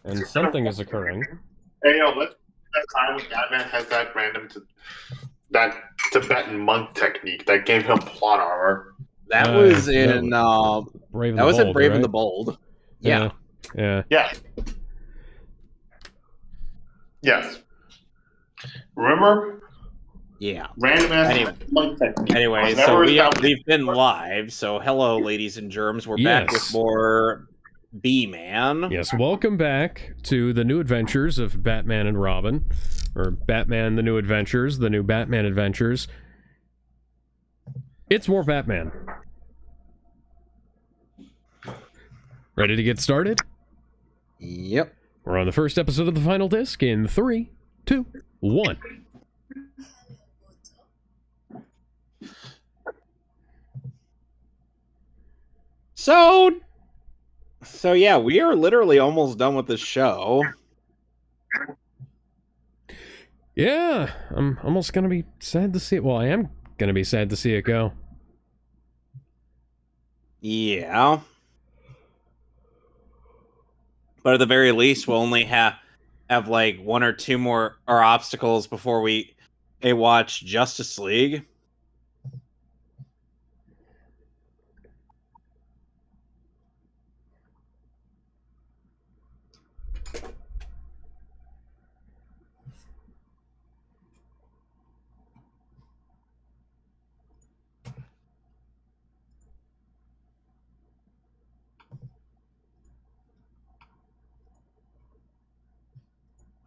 and something is occurring. Hey, yo, let's that time when Batman has that that Tibetan monk technique that gave him plot armor. That was in Brave and that the was in Bold, Brave right? and the Bold. Yeah. Yes. Yes. Remember? Yeah. Random ass Anyway. monk technique. Anyway, so we've been live. So hello, ladies and germs. We're back with more B-Man. Yes, welcome back to the new adventures of Batman and Robin. Or Batman, the New Adventures, the new Batman Adventures. It's more Batman. Ready to get started? Yep. We're on the first episode of the final disc in 3, 2, 1. So yeah, we are literally almost done with this show. Yeah, I'm almost gonna be sad to see it. Well, I am gonna be sad to see it go. Yeah. But at the very least, we'll only have like one or two more obstacles before we watch Justice League.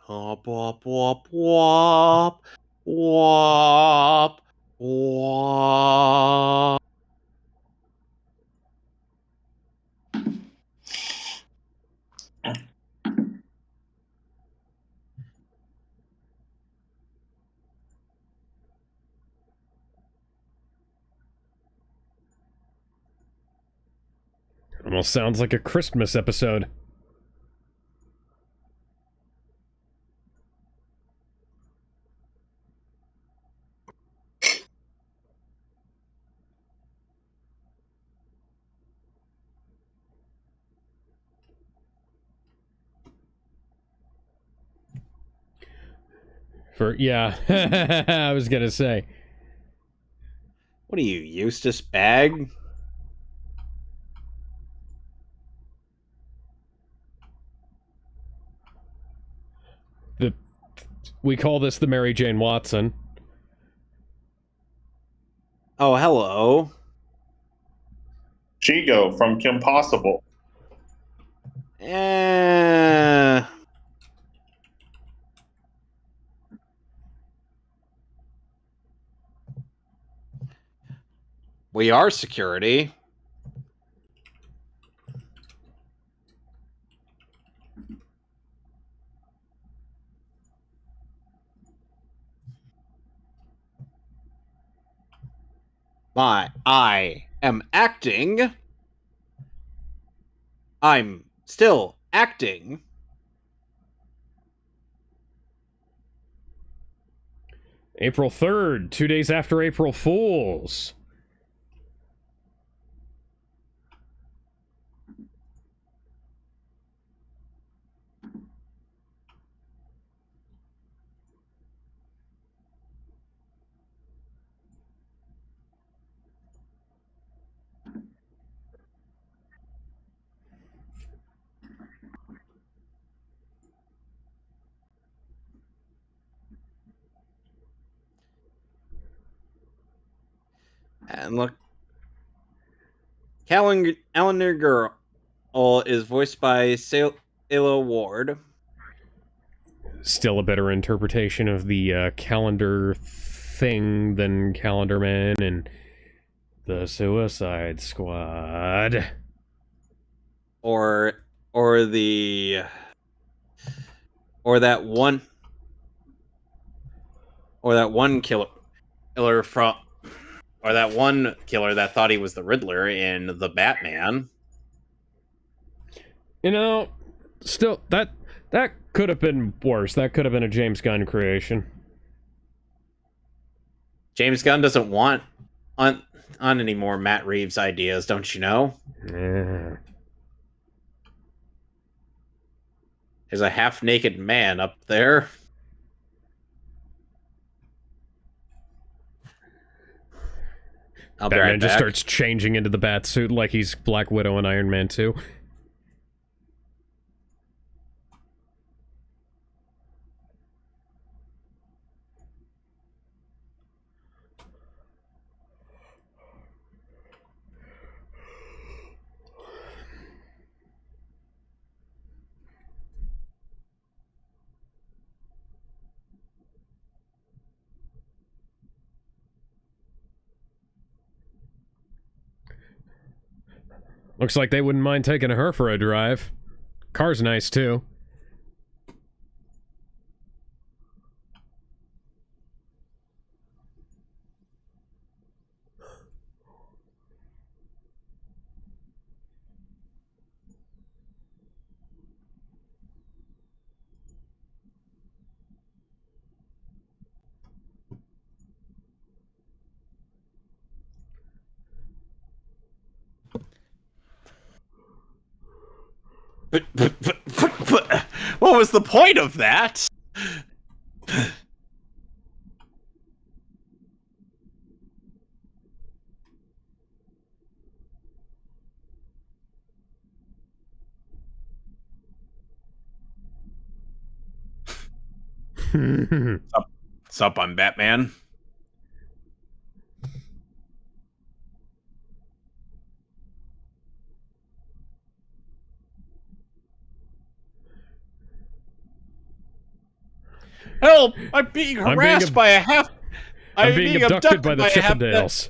Wop, wop, wop, wop, wop, wop. Almost sounds like a Christmas episode. I was gonna say. What are you, Eustace Bag? We call this the Mary Jane Watson. Oh, hello. Chigo from Kim Possible. We are security. I am acting. I'm still acting. April 3rd, 2 days after April Fools. And look, Calendar Girl is voiced by Sayla Ward. Still a better interpretation of the calendar thing than Calendar Man and the Suicide Squad. Or that one killer from, or that one killer that thought he was the Riddler in The Batman. You know, still, that could have been worse. That could have been a James Gunn creation. James Gunn doesn't want on any more Matt Reeves ideas, don't you know? Yeah. There's a half-naked man up there. I'll be Batman right just back. starts changing into the bat suit like he's Black Widow and Iron Man 2. Looks like they wouldn't mind taking her for a drive. Car's nice, too. What was the point of that? What's up? I'm Batman. Help! I'm being harassed by a half. I'm being abducted by the Chippendales.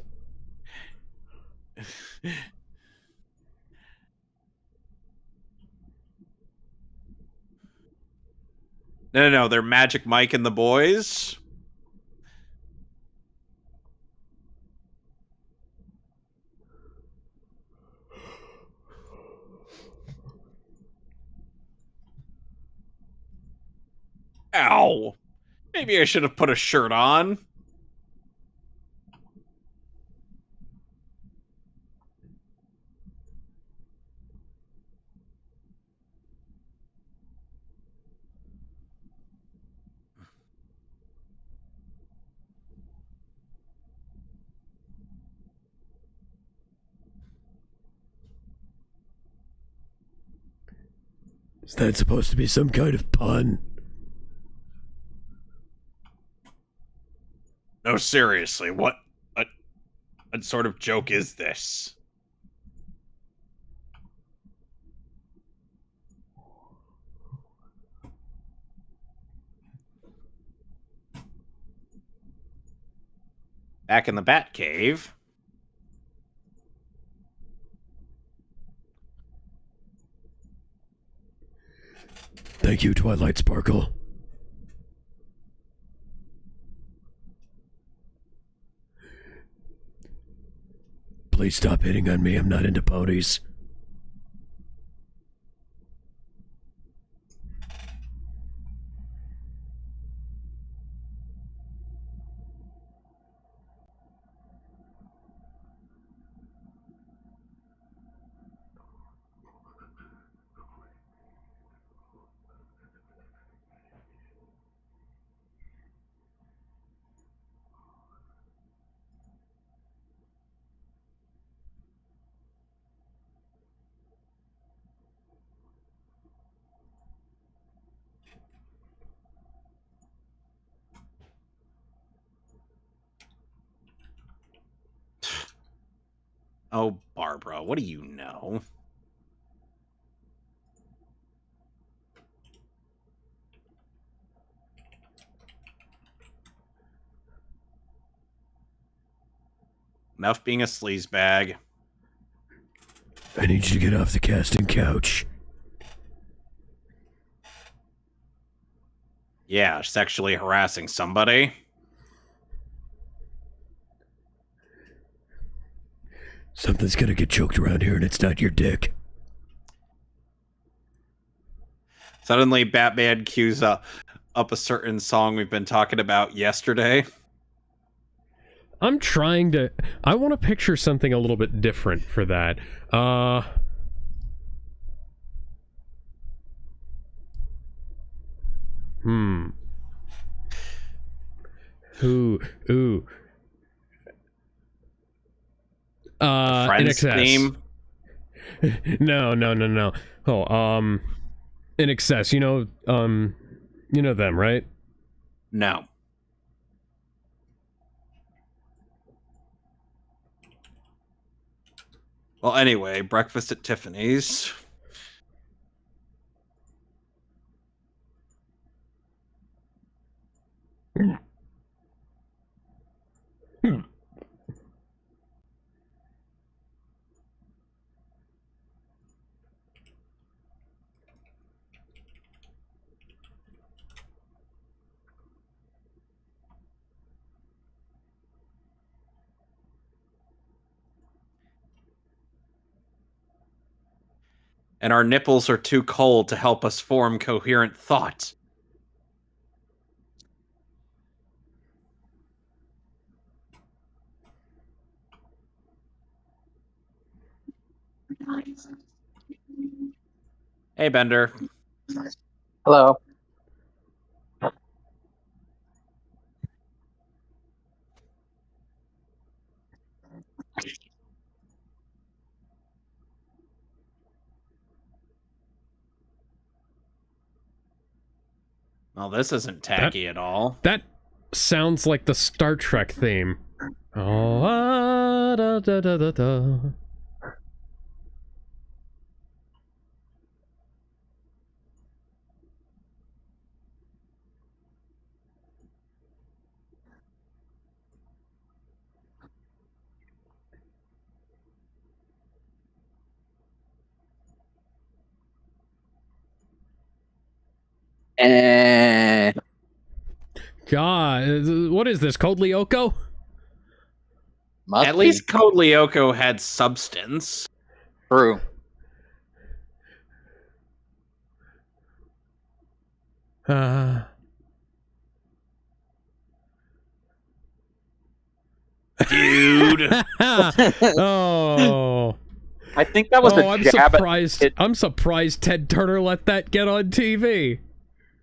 No, they're Magic Mike and the boys. Ow! Maybe I should have put a shirt on. Is that supposed to be some kind of pun? No, seriously, what sort of joke is this? Back in the Batcave. Thank you, Twilight Sparkle. Please stop hitting on me. I'm not into ponies. Oh, Barbara, what do you know? Enough being a sleazebag. I need you to get off the casting couch. Yeah, sexually harassing somebody. Something's gonna get choked around here and it's not your dick. Suddenly, Batman cues up a certain song we've been talking about yesterday. I'm trying to... I want to picture something a little bit different for that. Ooh. In Friends excess. theme. No. Oh, in excess. You know them, right? No. Well, anyway, Breakfast at Tiffany's. And our nipples are too cold to help us form coherent thought. Hey, Bender. Hello. Well, this isn't tacky at all. That sounds like the Star Trek theme. Oh, da da da da da. God, what is this? Code Lyoko? Must At be least Code Lyoko had substance. true. Dude. Oh. I think that was a I'm jab. surprised. I'm surprised Ted Turner let that get on TV.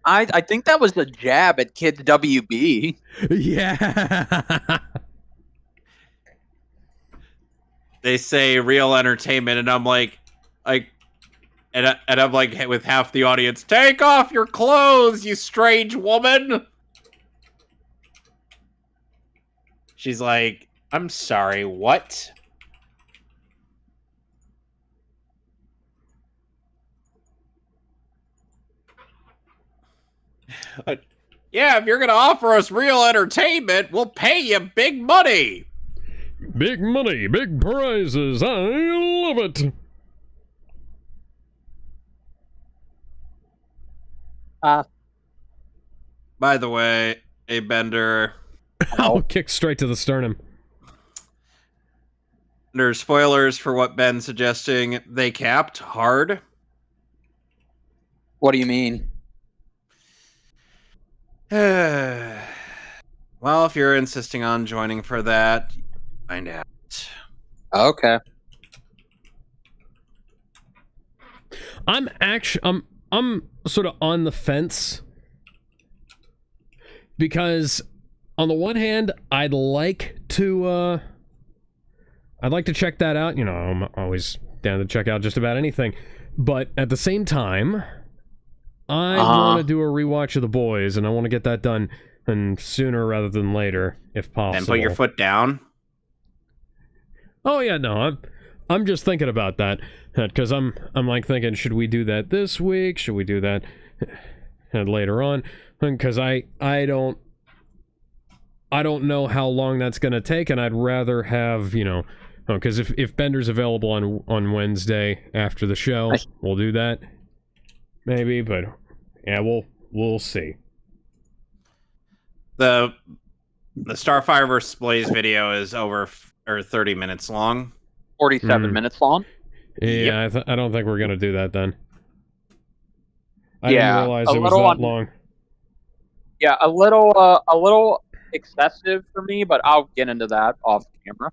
I think that was a jab at Kids WB. Yeah. They say real entertainment, and I'm like, and I'm like, hey, with half the audience, take off your clothes, you strange woman. She's like, I'm sorry, what? Yeah, if you're gonna offer us real entertainment, we'll pay you big money. Big money, big prizes. I love it. By the way, a Bender. I'll kick straight to the sternum. There's spoilers for what Ben's suggesting. They capped hard. What do you mean? Well, if you're insisting on joining for that, find out. Okay. I'm sort of on the fence because on the one hand, I'd like to check that out. You know, I'm always down to check out just about anything. But at the same time, I want to do a rewatch of The Boys, and I want to get that done and sooner rather than later, if possible. And put your foot down. Oh yeah, no, I'm just thinking about that because I'm like thinking, should we do that this week? Should we do that later on? Because I don't know how long that's gonna take, and I'd rather have, you know, because if Bender's available on Wednesday after the show, we'll do that maybe. But yeah, we'll see. The Starfire vs. Blaze video is over 30 minutes long. 47 minutes long. Yeah, Yep. I don't think we're gonna do that then. I Yeah, didn't realize a it was little that long. Yeah, a little excessive for me, but I'll get into that off camera.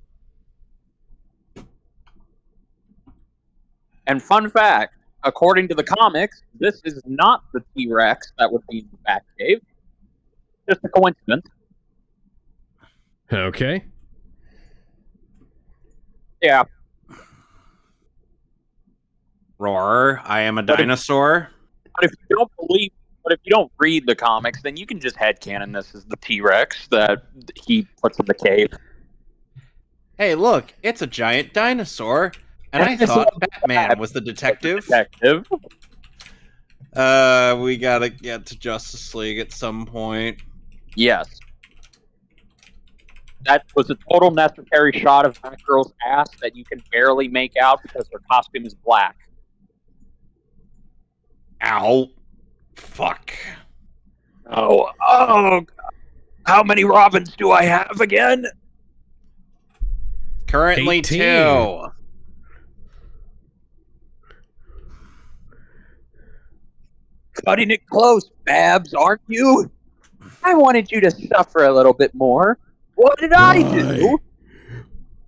And fun fact, according to the comics, this is not the T-Rex that would be in the Batcave. Just a coincidence. Okay. Yeah. Roar, I am a dinosaur. But if you don't read the comics, then you can just headcanon this is the T-Rex that he puts in the cave. Hey, look, it's a giant dinosaur. And I thought Batman was the detective. We gotta get to Justice League at some point. Yes. That was a total necessary shot of Batgirl's ass that you can barely make out because her costume is black. Ow. Fuck. Oh, God. How many Robins do I have again? Currently 18. 2. Cutting it close, Babs, aren't you? I wanted you to suffer a little bit more. What did I do?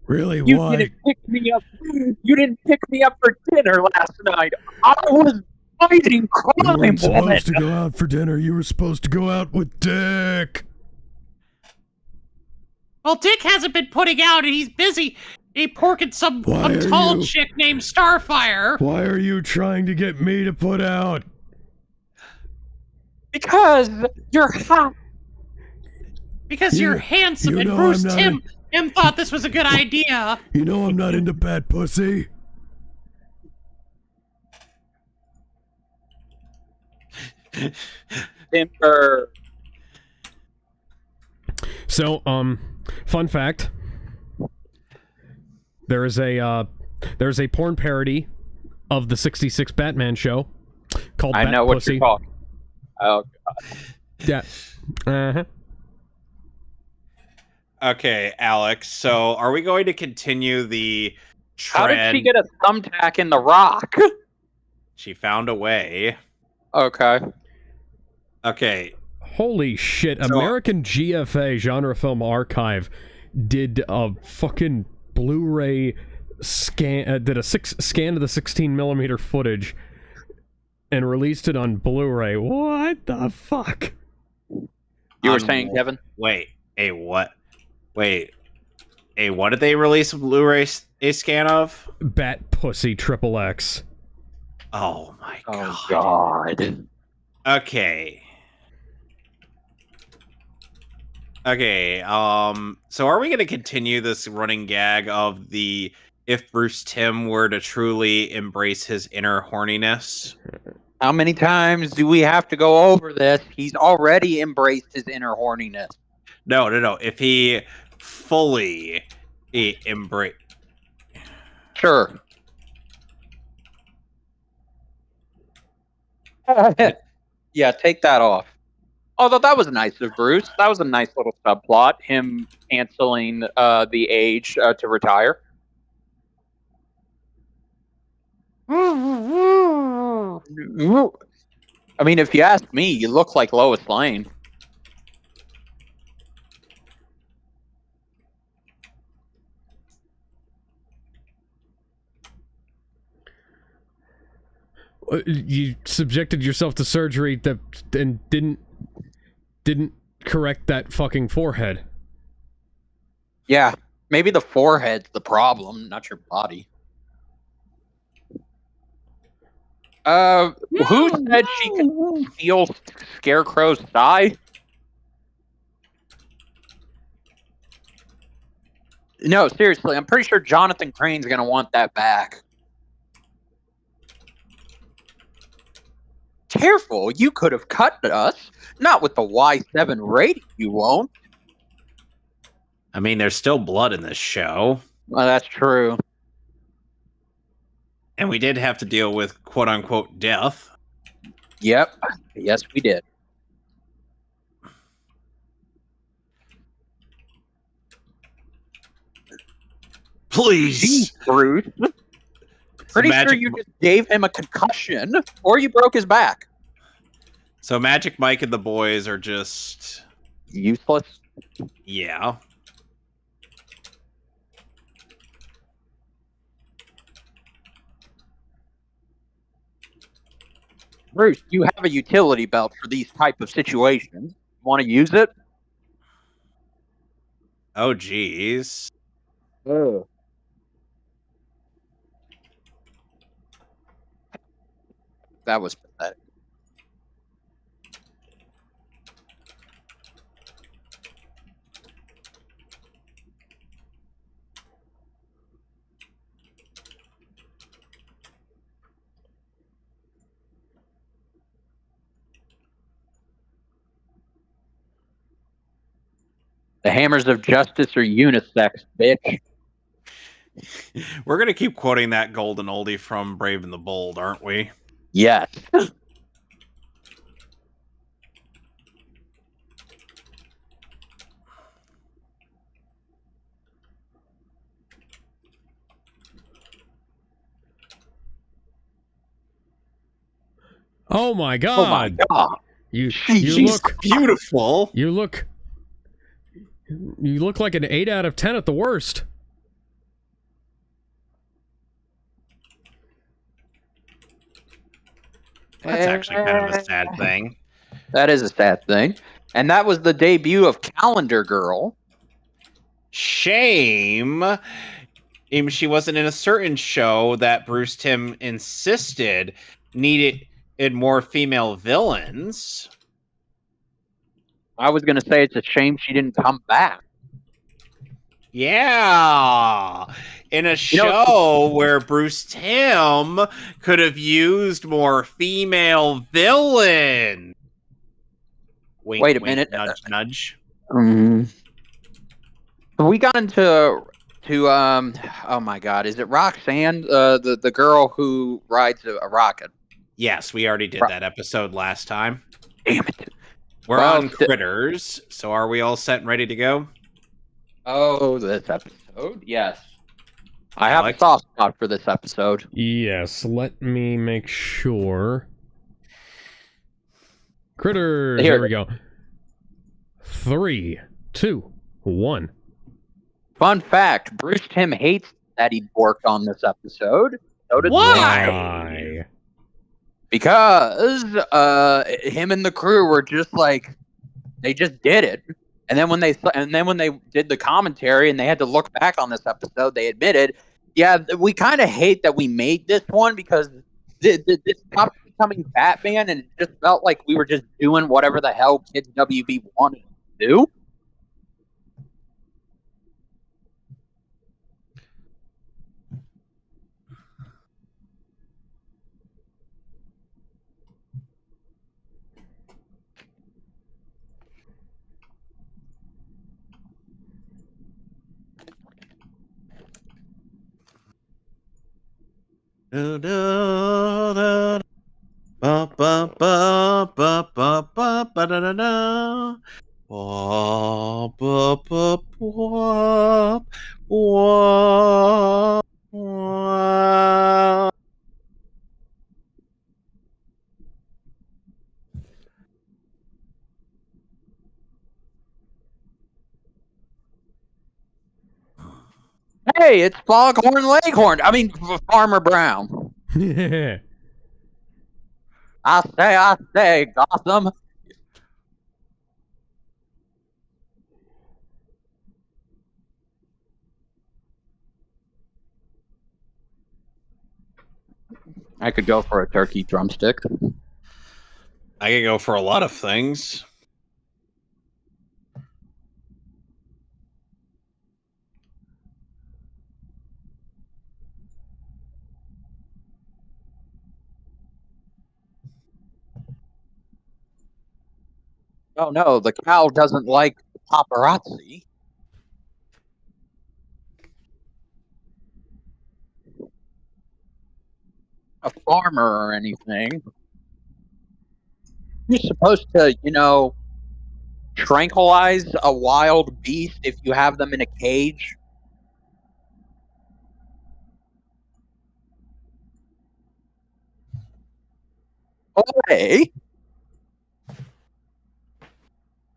Really? You why? didn't pick me up. You didn't pick me up for dinner last night. I was fighting crime, woman. to go out for dinner. You were supposed to go out with Dick. Well, Dick hasn't been putting out, and he's busy. He porking some tall chick named Starfire. Why are you trying to get me to put out? Because you're hot. Because you're handsome, and Bruce Tim thought this was a good idea. You know I'm not into bad pussy. Timber. So, fun fact. There's a porn parody of the '66 Batman show called I Bat know what Pussy. you're talking. Oh God. Yeah. Uh-huh. Okay, Alex, so are we going to continue the How trend? did she get a thumbtack in the rock? She found a way. Okay. Okay. Holy shit. So- American GFA, Genre Film Archive, did a fucking Blu-ray scan, did a scan of the 16mm footage and released it on Blu-ray. What the fuck? You were saying, Kevin? Wait, what? Wait, what did they release a Blu-ray a scan of? Bat Pussy XXX. Oh my god. Oh God. Okay. So are we going to continue this running gag of the if Bruce Timm were to truly embrace his inner horniness? How many times do we have to go over this? He's already embraced his inner horniness. No. If he fully embrace. Sure. Yeah, take that off. Although that was nice of Bruce. That was a nice little subplot. Him canceling the age to retire. I mean, if you ask me, you look like Lois Lane. You subjected yourself to surgery and didn't correct that fucking forehead. Yeah, maybe the forehead's the problem, not your body. Who said she could steal Scarecrow's thigh? No, seriously, I'm pretty sure Jonathan Crane's gonna want that back. Careful, you could have cut us. Not with the Y7 rating, you won't. I mean, there's still blood in this show. Well, that's true. And we did have to deal with quote-unquote death. Yep. Yes, we did. Please! Jeez, Bruce. Pretty sure you just gave him a concussion, or you broke his back. So Magic Mike and the boys are just... Useless. Yeah. Bruce, you have a utility belt for these type of situations. Want to use it? Oh, geez. Oh. That was pathetic. The hammers of justice are unisex, bitch. We're going to keep quoting that golden oldie from Brave and the Bold, aren't we? Yes. Oh my god! Oh my god! You She's look beautiful. You look like an 8 out of 10 at the worst. That's actually kind of a sad thing. That is a sad thing. And that was the debut of Calendar Girl. Shame. She wasn't in a certain show that Bruce Timm insisted needed more female villains. I was going to say it's a shame she didn't come back. Yeah. In a show where Bruce Timm could have used more female villains. Wink, Wait a wink, minute. Nudge, nudge. We got into oh my god, is it Roxanne, the girl who rides a rocket? Yes, we already did that episode last time. Damn it. We're on Critters, so are we all set and ready to go? Oh, this episode? Yes. I have a soft spot for this episode. Yes, let me make sure. Critters, Here we go. 3, 2, 1. Fun fact, Bruce Timm hates that he worked on this episode. So did Why? Because him and the crew were just like, they just did it. And then when they did the commentary and they had to look back on this episode, they admitted, yeah, we kind of hate that we made this one because this stopped becoming Batman, and it just felt like we were just doing whatever the hell kids WB wanted to do. Hey, it's Foghorn Leghorn. I mean, Farmer Brown. I say, Gotham. I could go for a turkey drumstick. I could go for a lot of things. Oh no, the cow doesn't like paparazzi. A farmer or anything. You're supposed to, tranquilize a wild beast if you have them in a cage. Okay.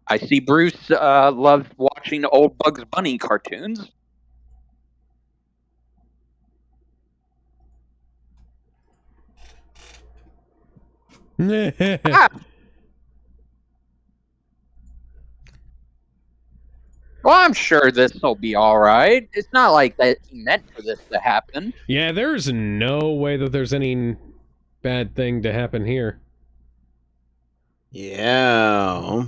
I see Bruce loves watching old Bugs Bunny cartoons. Ah. Well, I'm sure this will be all right. It's not like that he meant for this to happen. Yeah, there's no way that there's any bad thing to happen here. Yeah.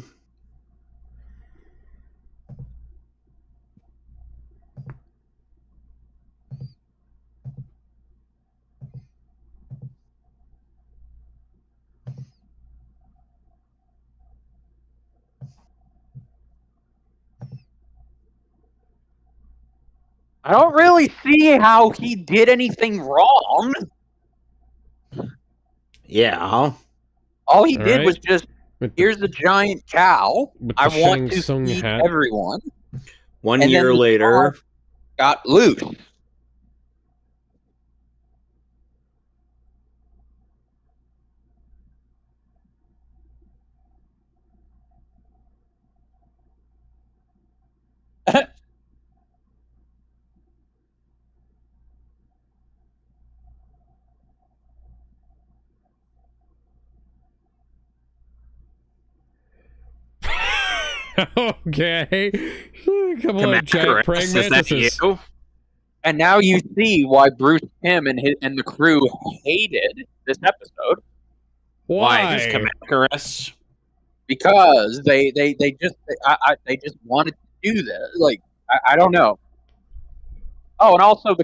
I don't really see how he did anything wrong. Yeah. All he All did right. was just, With the, here's a giant cow. with the I want Shang to Tsung feed hat. everyone. One And then year the later. cow got loose. Okay. A couple of giant praying Is that mantises. you? And now you see why Bruce Timm and the crew hated this episode, Why? Who's Why? Kamakarus? because they just wanted to do this. Like I don't know. Oh, and also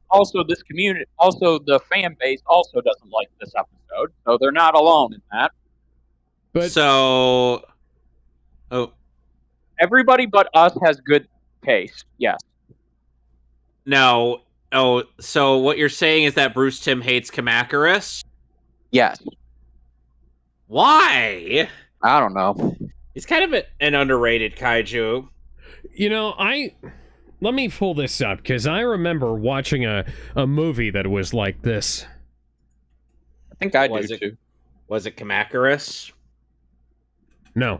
also the fan base also doesn't like this episode, so they're not alone in that. But So. Oh. Everybody but us has good taste. Yes. No. Oh, so what you're saying is that Bruce Timm hates Kamakarus? Yes. Why? I don't know. He's kind of an underrated kaiju. you know, let me pull this up because I remember watching a movie that was like this. I think I Was do it- too. Was it Kamakarus? No.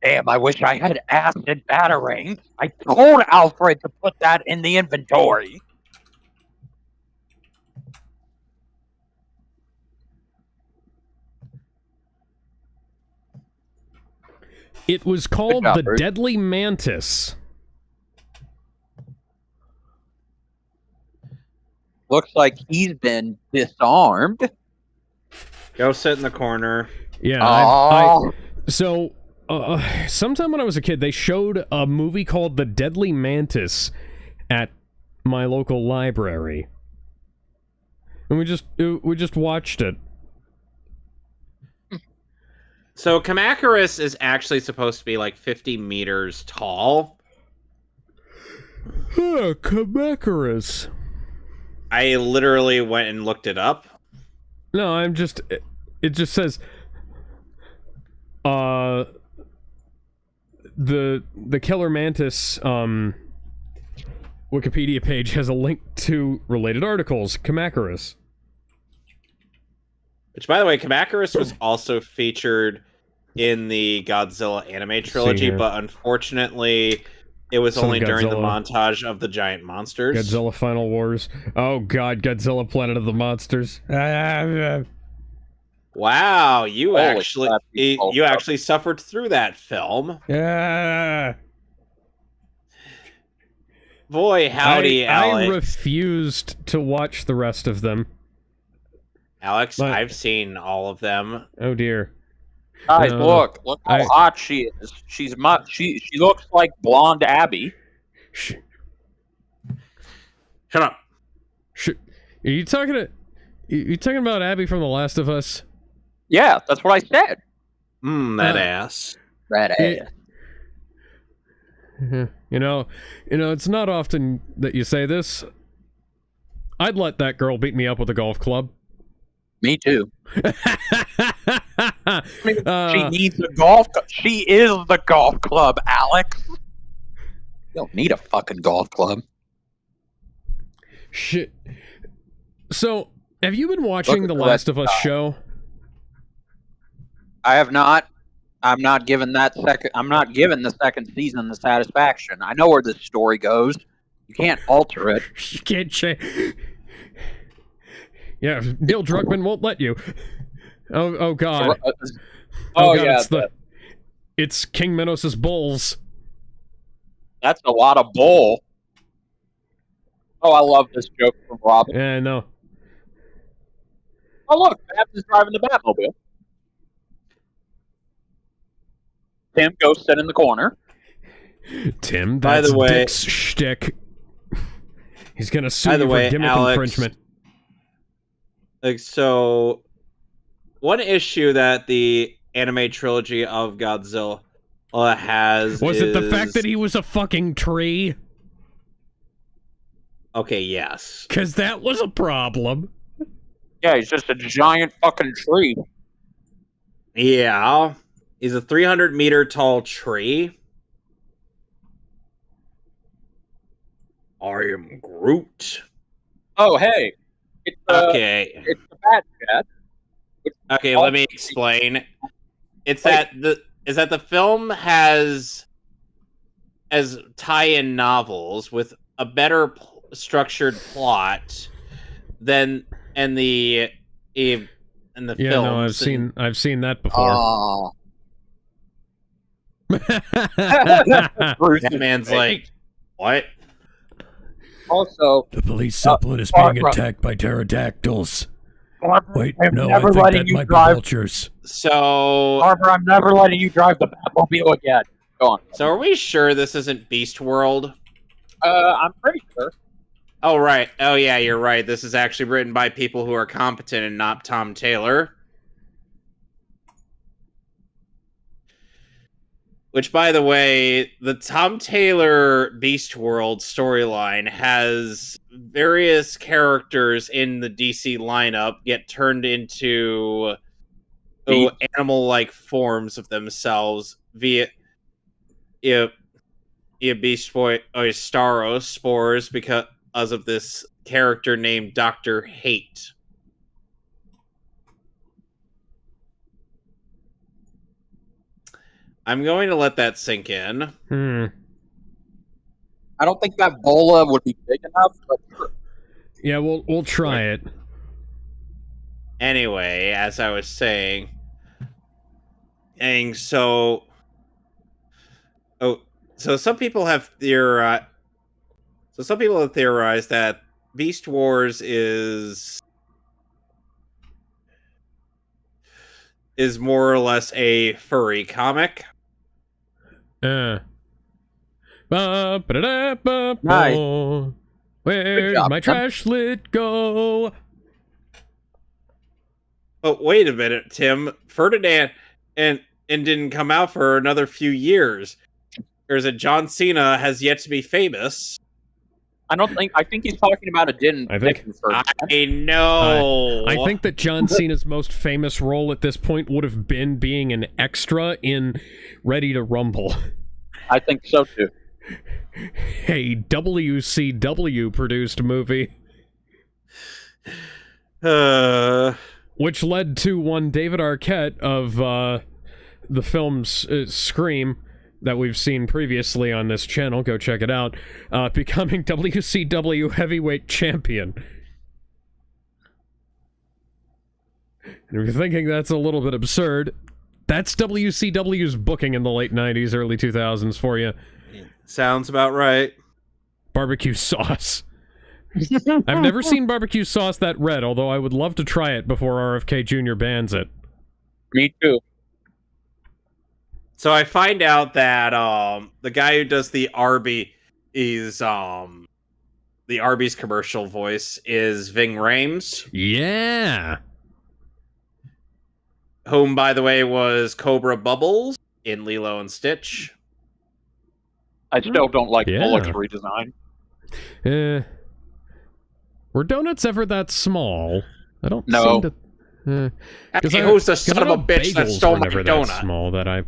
Damn, I wish I had acid batarang. I told Alfred to put that in the inventory. It was called job, The Bruce. Deadly Mantis. Looks like he's been disarmed. Go sit in the corner. Yeah. Oh, So, sometime when I was a kid, they showed a movie called The Deadly Mantis at my local library, and we just watched it. So Kamakarus is actually supposed to be like 50 meters tall. Kamakarus. I literally went and looked it up. No, it just says, the killer mantis, Wikipedia page has a link to related articles. Kamakarus. Which, by the way, Kamakarus was also featured in the Godzilla anime trilogy, here. but unfortunately, it was Some only during the Godzilla. montage of the giant monsters. Godzilla Final Wars. Oh god, Godzilla Planet of the Monsters. Wow, you Holy actually crap, you pulled you up. actually suffered through that film. Boy, howdy, I Alex. refused to watch the rest of them. Alex, But- I've seen all of them. Oh dear. guys, No, look how I- hot she is. She looks like blonde Abby. Sh- Shut up. sh- are you talking to? You talking about Abby from The Last of Us? Yeah, that's what I said. That Uh, ass. Red It- ass. You know, it's not often that you say this. I'd let that girl beat me up with a golf club. Me too. She Uh, needs a golf. She is the golf club, Alex. You don't need a fucking golf club. shit. So, have you been watching Look The at Last that of Us show? I have not. I'm not giving that second. I'm not giving the second season the satisfaction. I know where this story goes. You can't alter it. You can't change. Yeah, Neil Druckmann won't let you. Oh God. Oh, God, yeah. it's King Minos' bulls. That's a lot of bull. Oh, I love this joke from Robin. Yeah, I know. Oh, look, Babs is driving the Batmobile. Tim goes sit in the corner. Tim, By that's the way- Dick's shtick. He's gonna sue By the you way, for gimmick Alex, infringement. Like, so, one issue that the anime trilogy of Godzilla has Was it the fact is- that he was a fucking tree? Okay, yes. Because that was a problem. Yeah, he's just a giant fucking tree. Yeah. He's a 300-meter tall tree. I am Groot. Oh, hey. It's Okay. It's the Bat Cat. Okay, let me explain. It's that the film has as tie-in novels with a better structured plot than in the Yeah, films. no, I've seen that before. Oh. That man's like, what? Also, The police zeppelin is being Barbara. attacked by pterodactyls. Barbara, Wait, I'm no, I never think letting that you might drive. be vultures. So, Barbara, I'm never letting you drive the Batmobile again. Go on. so are we sure this isn't Beast World? I'm pretty sure. Oh, right. Oh, yeah, you're right. This is actually written by people who are competent and not Tom Taylor. Which, by the way, the Tom Taylor Beast World storyline has various characters in the DC lineup get turned into animal-like forms of themselves via Beast Boy or Staros spores because of this character named Dr. Hate. I'm going to let that sink in. I don't think that bola would be big enough, but Yeah, we'll try it. Anyway, as I was saying, so some people have theorized that Beast Wars is more or less a furry comic. Nice. Where's job, my man. trash lid go? But wait a minute, Tim. Ferdinand and didn't come out for another few years. There's a John Cena has yet to be famous. I think he's talking about a didn't. I think- I know. I think that John Cena's most famous role at this point would have been being an extra in Ready to Rumble. I think so too. A WCW produced movie. Which led to one David Arquette of the film's Scream that we've seen previously on this channel, go check it out, becoming WCW heavyweight champion. And if you're thinking that's a little bit absurd, that's WCW's booking in the late 90s, early 2000s for you. Sounds about right. Barbecue sauce. I've never seen barbecue sauce that red, although I would love to try it before RFK Jr. bans it. Me too. So I find out that the guy who does the Arby's commercial voice is Ving Rhames, Yeah. whom, by the way, was Cobra Bubbles in Lilo and Stitch. I still don't like Yeah. Bullock's redesign. Were donuts ever that small? I don't No. seem to... Hey, who's the son of a bitch that stole my That donut? small that I...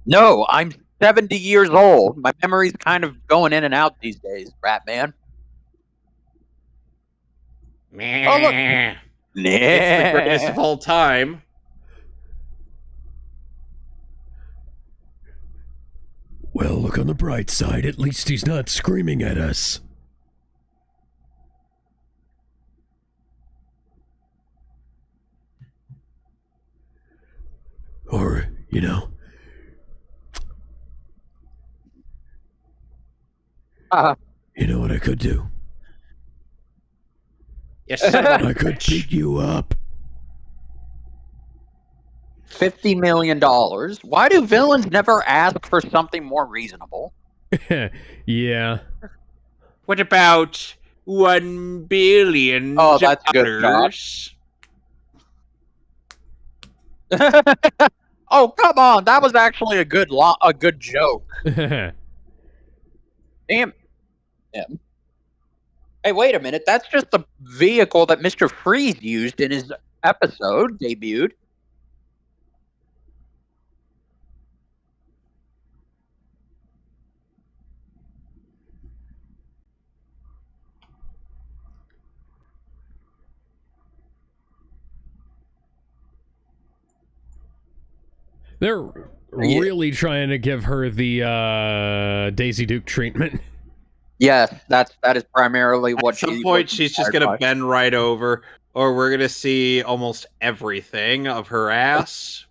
No, I'm 70 years old. My memory's kind of going in and out these days, Ratman. Meh. Oh, look. It's the greatest of all time. Well, look on the bright side. At least he's not screaming at us. Or, you know... You know what I could do? Yes, son of a I could bitch. beat you up. $50 million. Why do villains never ask for something more reasonable? Yeah. What about $1 billion? Oh, that's a good shot. Oh, come on. That was actually a good joke. Damn. Yeah. Hey, wait a minute. That's just the vehicle that Mr. Freeze used in his episode debuted. They're really trying to give her the Daisy Duke treatment. Yes, that is primarily what At some point, she's just going to bend right over, or we're going to see almost everything of her ass.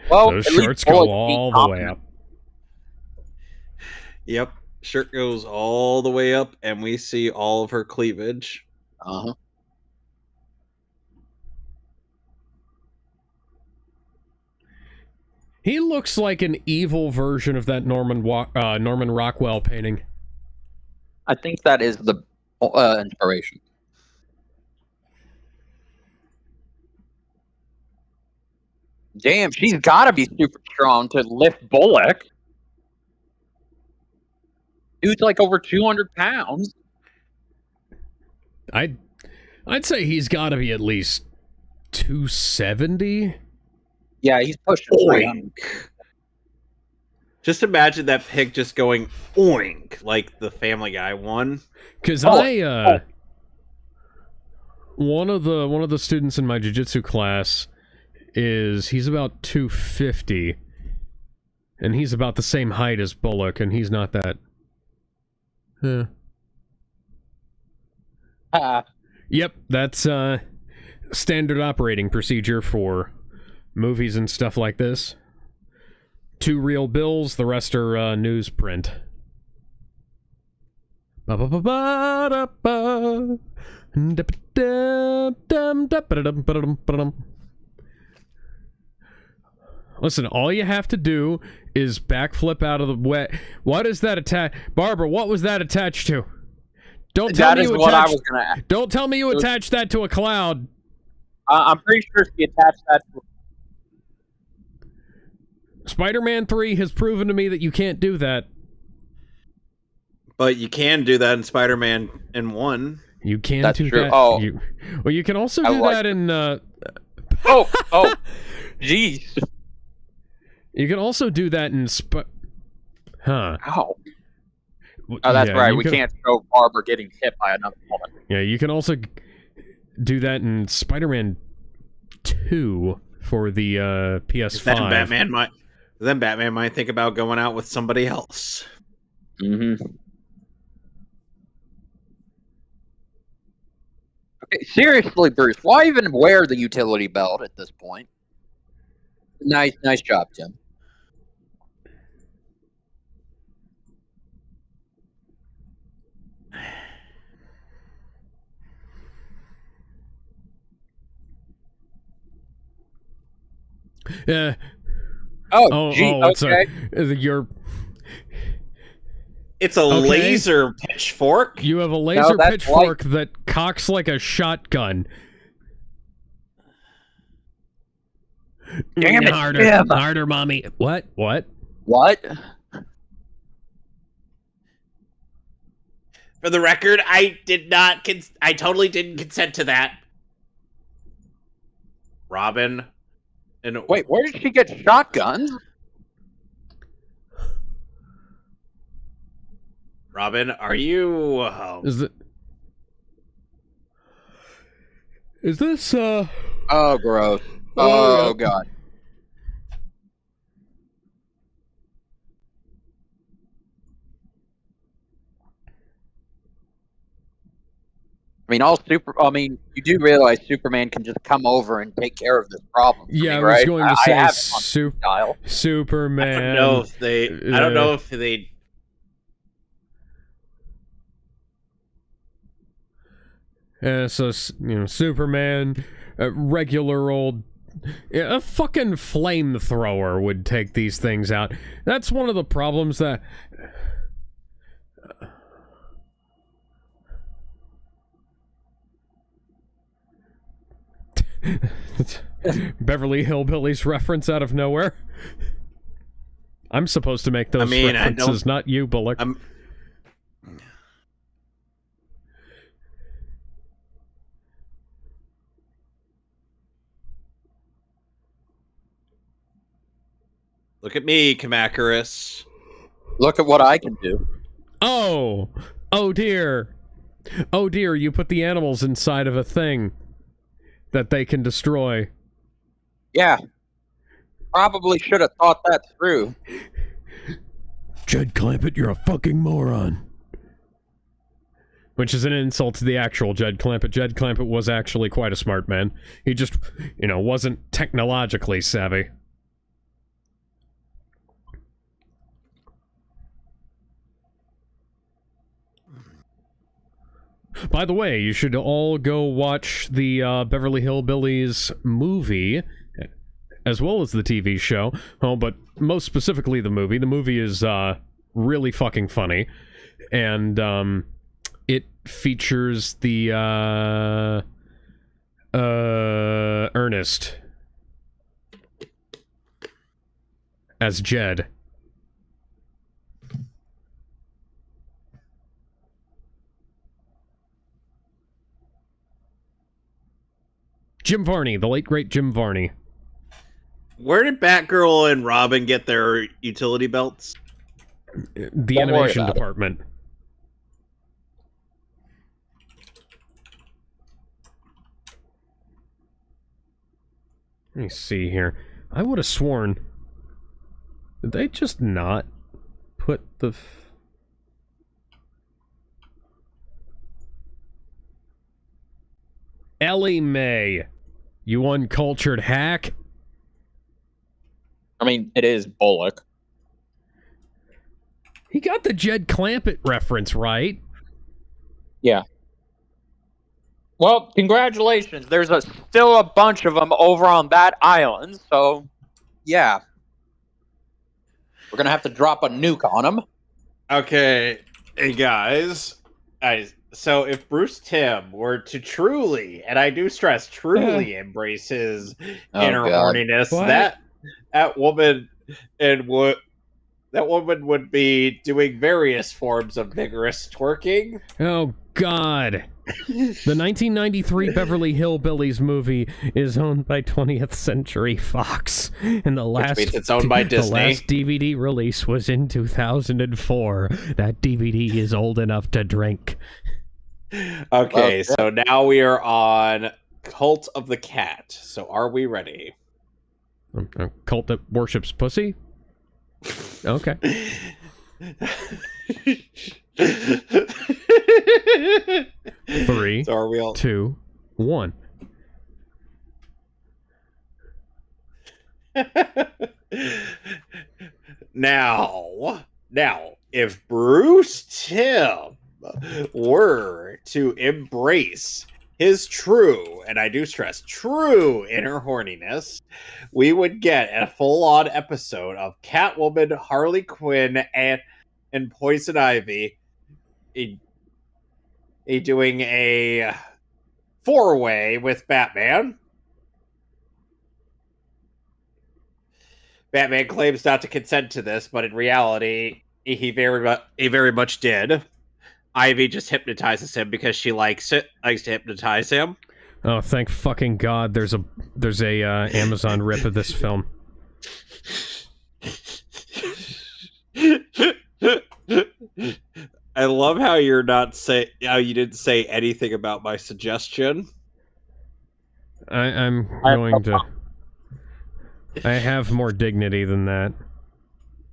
Well, those shirts go all the way up. Yep, shirt goes all the way up, and we see all of her cleavage. Uh-huh. He looks like an evil version of that Norman Rockwell painting. I think that is the inspiration. Damn, she's got to be super strong to lift Bullock. Dude's like over 200 pounds. I'd say he's got to be at least 270. Yeah, he's pushing. Oink. Just imagine that pig just going oink like the Family Guy one. Because one of the students in my jiu-jitsu class he's about 250, and he's about the same height as Bullock, and he's not that. Yep, that's standard operating procedure for movies and stuff like this. 2 real bills, the rest are newsprint. Listen, all you have to do is backflip out of the wet. What is that attached? Barbara, what was that attached to? Don't tell me you attached. I was gonna ask. Don't tell me you attached that to a cloud. I'm pretty sure she attached that to... Spider-Man 3 has proven to me that you can't do that. But you can do that in Spider-Man 1. You can That's do true. that. Oh. You can also do that in... Oh, jeez. You can also do that in... Huh. Ow. Oh, that's Yeah, right. We can't show Barbara getting hit by another woman. Yeah, you can also do that in Spider-Man 2 for the PS5. Then Batman might think about going out with somebody else. Mm-hmm. Okay, seriously, Bruce, why even wear the utility belt at this point? Nice job, Tim. Yeah. It's okay. It's a laser pitchfork. You have a laser pitchfork that cocks like a shotgun. Damn it, harder, Jim. harder, mommy. What? What? For the record, I did not. I totally didn't consent to that. Robin. And wait, where did she get shotguns? Robin, are you? Is this? Oh, gross. Oh God. you do realize Superman can just come over and take care of this problem. Yeah, I me, was right? going to I say have it on dial. Superman. I don't know if they. So, Superman, a regular old... A fucking flamethrower would take these things out. That's one of the problems that... Beverly Hillbillies reference out of nowhere. I'm supposed to make those references, not you, Bullock. Look at me, Kamakarus. Look at what I can do. Oh dear. Oh dear, you put the animals inside of a thing that they can destroy. Yeah. Probably should have thought that through. Jed Clampett, you're a fucking moron. Which is an insult to the actual Jed Clampett. Jed Clampett was actually quite a smart man. He just, wasn't technologically savvy. By the way, you should all go watch the Beverly Hillbillies movie, as well as the TV show. Oh, but most specifically the movie. The movie is really fucking funny. And it features the Ernest as Jed. Jim Varney, the late great Jim Varney. Where did Batgirl and Robin get their utility belts? The animation department. Let me see here. I would have sworn... Did they just not put the... Ellie Mae, you uncultured hack. I mean, it is Bullock. He got the Jed Clampett reference right. Yeah. Well, congratulations. There's still a bunch of them over on that island, so yeah. We're going to have to drop a nuke on them. Okay, hey guys. So if Bruce Timm were to truly, and I do stress, truly embrace his inner horniness, that woman would be doing various forms of vigorous twerking. Oh God. The 1993 Beverly Hillbillies movie is owned by 20th Century Fox, and the last Which means it's owned by Disney. The last DVD release was in 2004. That DVD is old enough to drink. Okay, so now we are on Cult of the Cat. So are we ready? A cult that worships pussy? Okay. 3, so are we all... 2, 1. Now, if Bruce Timm were to embrace his true, and I do stress, true inner horniness, we would get a full-on episode of Catwoman, Harley Quinn, and Poison Ivy doing a 4-way with Batman. Batman claims not to consent to this, but in reality, he very much did. Ivy just hypnotizes him because she likes to hypnotize him. Oh, thank fucking God! There's a Amazon rip of this film. I love how you didn't say anything about my suggestion. I'm going to. I have more dignity than that.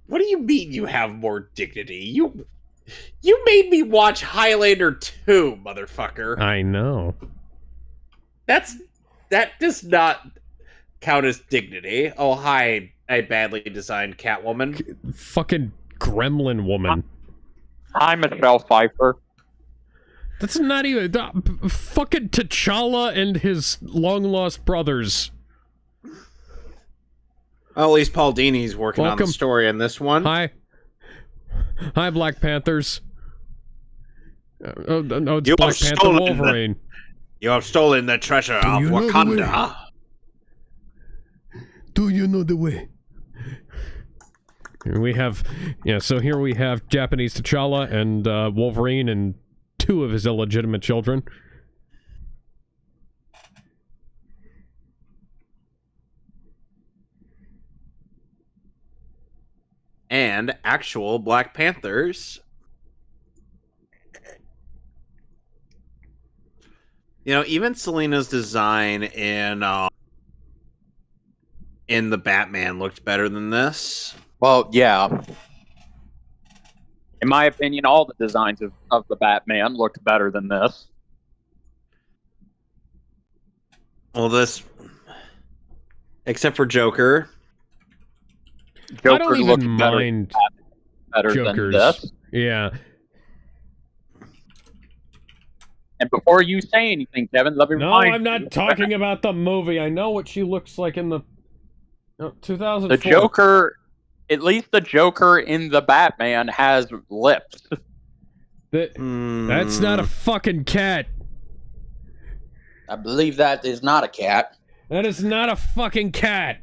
What do you mean you have more dignity? You made me watch Highlander 2, motherfucker. I know. That does not count as dignity. Oh, hi, a badly designed Catwoman. Fucking gremlin woman. Hi, Michelle Pfeiffer. That's not even... fucking T'Challa and his long-lost brothers. Well, at least Paul Dini's working on Welcome. the story in this one. Hi. Hi, Black Panthers. No, it's You Black have Panther stolen Wolverine. You have stolen the treasure of you know the Wakanda. Do you know the way? Here we have... Yeah, so here we have Japanese T'Challa and Wolverine and 2 of his illegitimate children. And actual Black Panthers. You know, even Selina's design in the Batman looked better than this. Well, yeah. In my opinion, all the designs of the Batman looked better than this. Well, this... Except for Joker. Joker I don't even looked mind better Jokers. than this. Yeah. And before you say anything, Kevin, let me No, remind I'm you, not talking about the movie. I know what she looks like in the... No, 2004. the Joker, at least the Joker in the Batman has lips. That's not a fucking cat. I believe that is not a cat. That is not a fucking cat.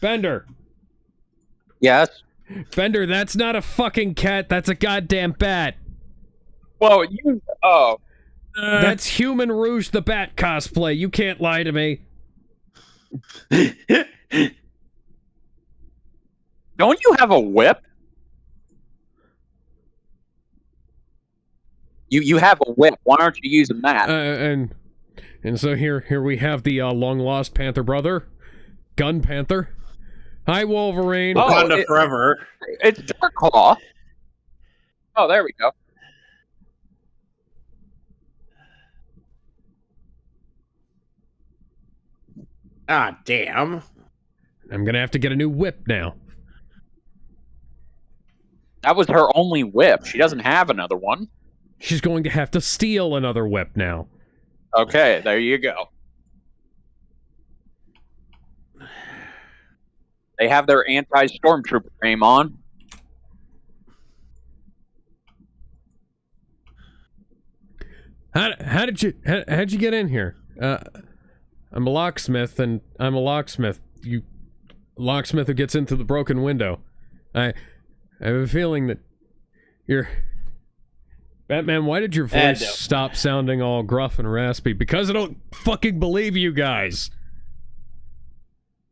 Bender. Yes. Bender, that's not a fucking cat. That's a goddamn bat. Well, you... Oh. That's Human Rouge the Bat cosplay. You can't lie to me. Don't you have a whip? You have a whip. Why aren't you using that? And so here we have the long lost Panther brother, Gun Panther. Hi, Wolverine. Wakanda forever. It's Darkclaw. Oh, there we go. Ah, damn. I'm gonna have to get a new whip now. That was her only whip. She doesn't have another one. She's going to have to steal another whip now. Okay, there you go. They have their anti-stormtrooper name on. How'd you get in here? I'm a locksmith, and I'm a locksmith. You locksmith who gets into the broken window. I have a feeling that you're... Batman, why did your voice stop sounding all gruff and raspy? Because I don't fucking believe you guys.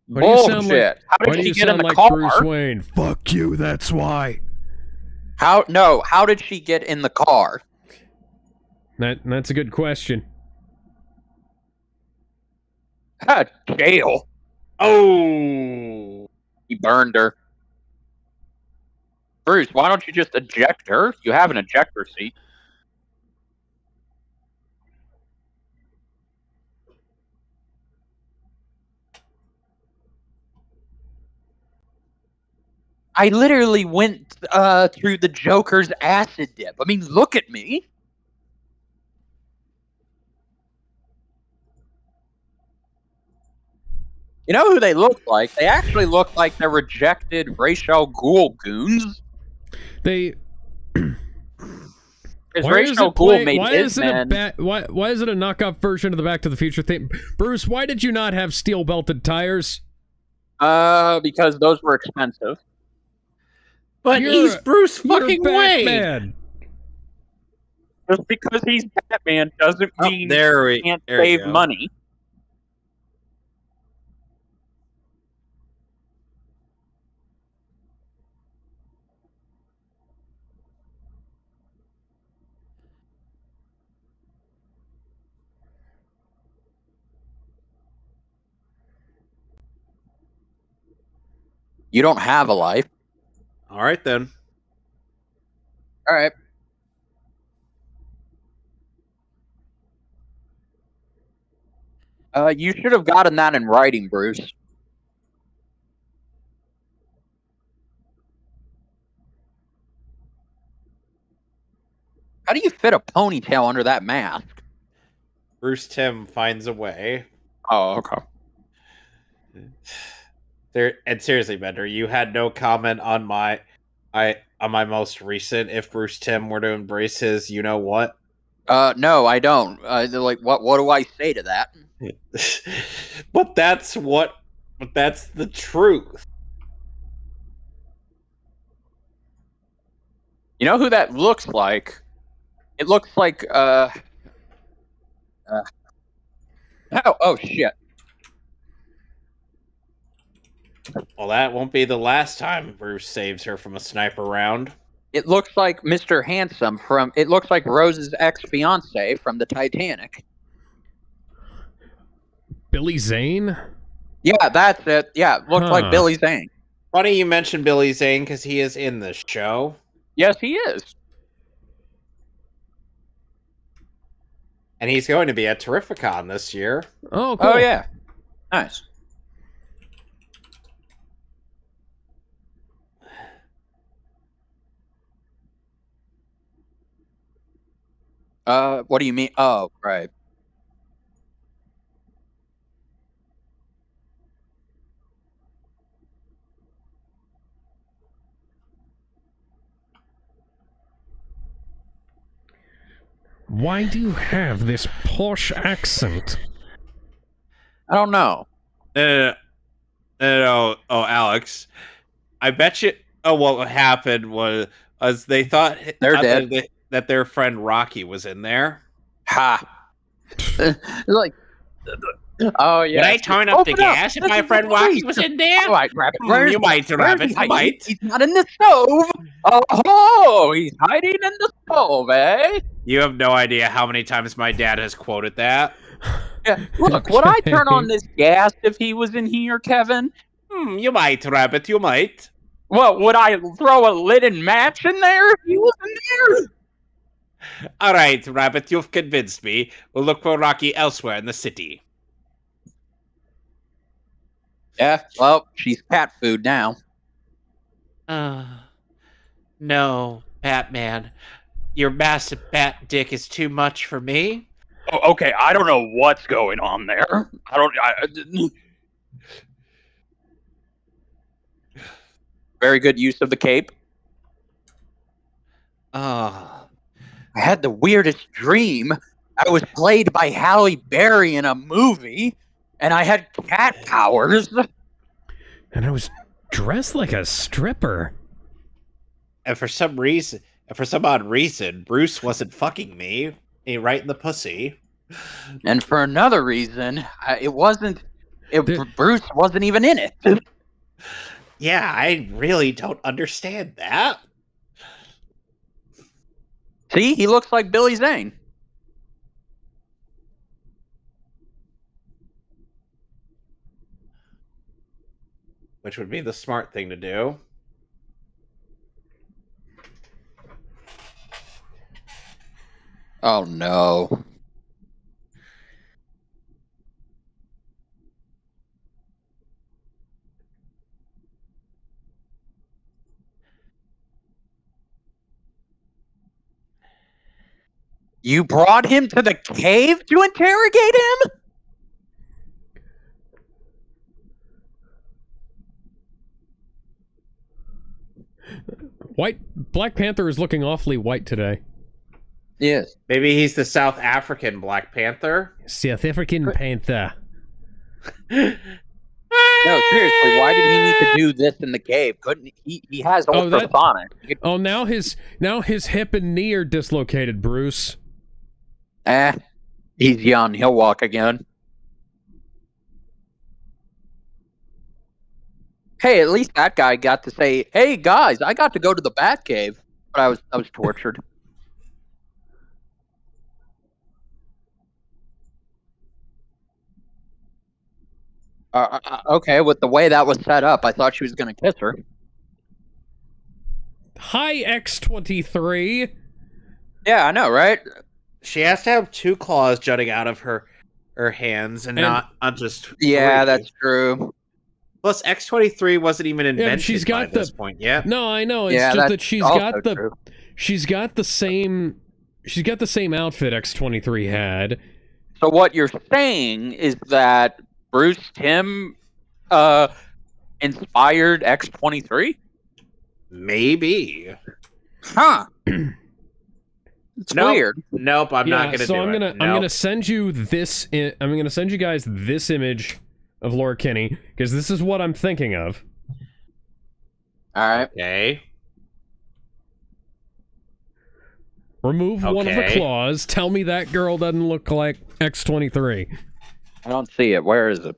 Why do you sound Bullshit. How why did do she you get in sound the like car? Bruce Wayne? Fuck you, that's why. How did she get in the car? That's a good question. Jail. Oh. He burned her. Bruce, why don't you just eject her? You have an ejector seat. I literally went through the Joker's acid dip. I mean, look at me. You know who they look like? They actually look like they're rejected Rachel Ghoul goons. They... Because Rachel Ghoul made why his is it men... why is it a knockoff version of the Back to the Future thing? Bruce, why did you not have steel-belted tires? Because those were expensive. But he's Bruce You're fucking Wayne. Batman. Just because he's Batman doesn't mean he can't there we save go. money. You don't have a life. All right, then. All right. You should have gotten that in writing, Bruce. How do you fit a ponytail under that mask? Bruce Timm finds a way. Oh, okay. And seriously, Bender, you had no comment on my most recent. If Bruce Timm were to embrace his, you know what? No, I don't. Like, what do I say to that? But that's the truth. You know who that looks like? It looks like oh shit. Well, that won't be the last time Bruce saves her from a sniper round. It looks like Mr. Handsome from. It looks like Rose's ex-fiance from the Titanic. Billy Zane? Yeah, that's it. Yeah, it looks like Billy Zane. Funny you mentioned Billy Zane because he is in the show. Yes, he is. And he's going to be at Terrificon this year. Oh, cool. Oh yeah, nice. What do you mean? Oh, right. Why do you have this posh accent? I don't know. Oh, Alex. I bet you. Oh, what happened was they thought They're dead. that their friend Rocky was in there. Ha. Like. Oh yeah. Would I turn up the gas if my friend Rocky was in there? All right, Rabbit. You might, Rabbit. You might. He's not in the stove. Oh, he's hiding in the stove, eh? You have no idea how many times my dad has quoted that. Yeah. Look, would I turn on this gas if he was in here, Kevin? You might, Rabbit. You might. Well, would I throw a lit and match in there if he was in there? All right, Rabbit. You've convinced me. We'll look for Rocky elsewhere in the city. Yeah. Well, she's cat food now. No, Batman. Your massive bat dick is too much for me. Oh, okay, I don't know what's going on there. Very good use of the cape. I had the weirdest dream. I was played by Halle Berry in a movie, and I had cat powers. And I was dressed like a stripper. And for some odd reason, Bruce wasn't fucking me. He right in the pussy. And for another reason, Bruce wasn't even in it. Yeah, I really don't understand that. See, he looks like Billy Zane. Which would be the smart thing to do. Oh no. You brought him to the cave to interrogate him? Black Panther is looking awfully white today. Yes. Maybe he's the South African Black Panther. South African Panther. No, seriously, why did he need to do this in the cave? Couldn't he has ultrasonic. Oh, now his hip and knee are dislocated, Bruce. He's young. He'll walk again. Hey, at least that guy got to say, "Hey guys, I got to go to the Batcave," but I was tortured. Okay, with the way that was set up, I thought she was going to kiss her. Hi, X-23. Yeah, I know, right? She has to have 2 claws jutting out of her hands and not just 3. Yeah, that's true. Plus, X-23 wasn't even Yeah, but invented she's got by this point yet. No, I know. It's Yeah, just that's that she's also got the true. she's got the same outfit X-23 had. So what you're saying is that Bruce Timm inspired X-23? Maybe. Huh. It's weird. Nope, I'm not gonna so do I'm it. gonna Nope. I'm gonna send you this. I'm gonna send you guys this image of Laura Kinney because this is what I'm thinking of. All right. Okay. Remove one of the Okay. claws. Tell me that girl doesn't look like X-23. I don't see it. Where is it?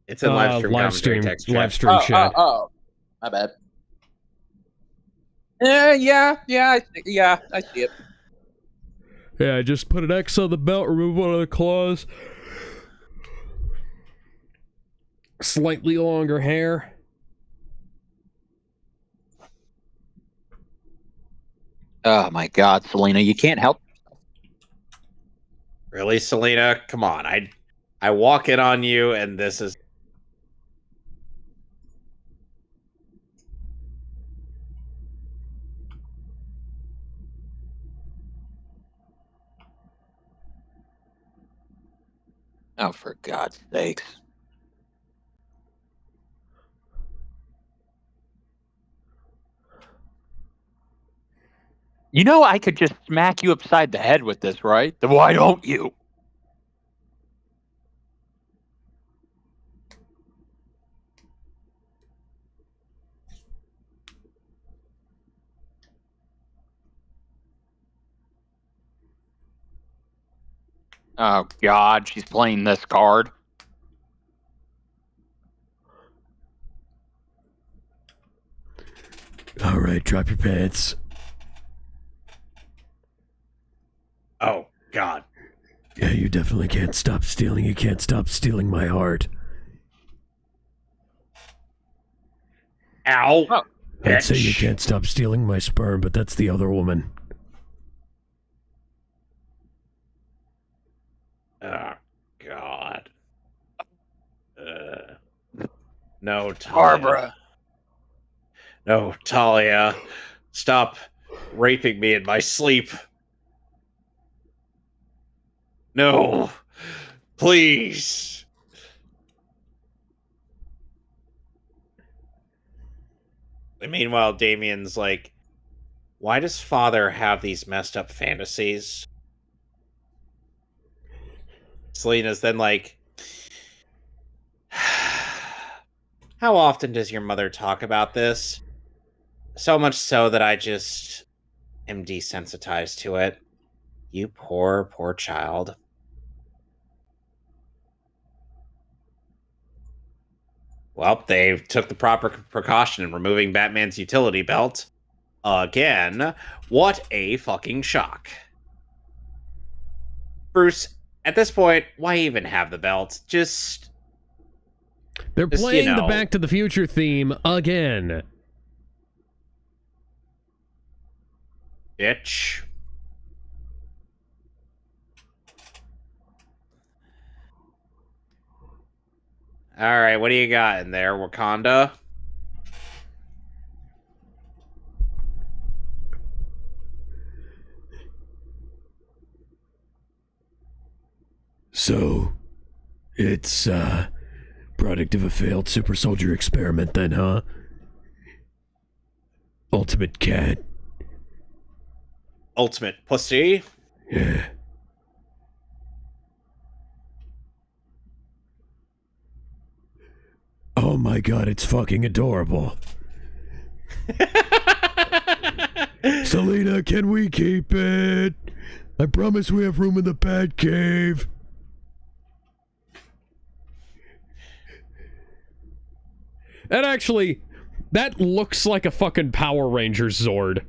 It's in live stream commentary text chat. live stream chat. Oh. My bad. Yeah, I see it. Yeah, just put an X on the belt, remove one of the claws. Slightly longer hair. Oh my God, Selena, you can't help. Really, Selena? Come on. I walk in on you, and this is. Oh, for God's sakes. You know I could just smack you upside the head with this, right? Then why don't you? Oh, God, she's playing this card. All right, drop your pants. Oh, God. Yeah, you definitely can't stop stealing. You can't stop stealing my heart. Ow. Oh. I'd say you Bitch. can't stop stealing my sperm, but that's the other woman. Oh, God. No, Talia. Barbara. No, Talia. Stop raping me in my sleep. No. Please. And meanwhile, Damien's like, why does father have these messed up fantasies? Selena's then like, how often does your mother talk about this? So much so that I just am desensitized to it. You poor, poor child. Well, they took the proper precaution in removing Batman's utility belt. Again, what a fucking shock. Bruce, at this point, why even have the belt? They're Just, playing you the know. Back to the Future theme again. Bitch. Alright, what do you got in there, Wakanda? So, it's, product of a failed super soldier experiment then, huh? Ultimate cat. Ultimate pussy. Yeah. Oh my god, it's fucking adorable. Selena, can we keep it? I promise we have room in the bat cave. That looks like a fucking Power Rangers Zord.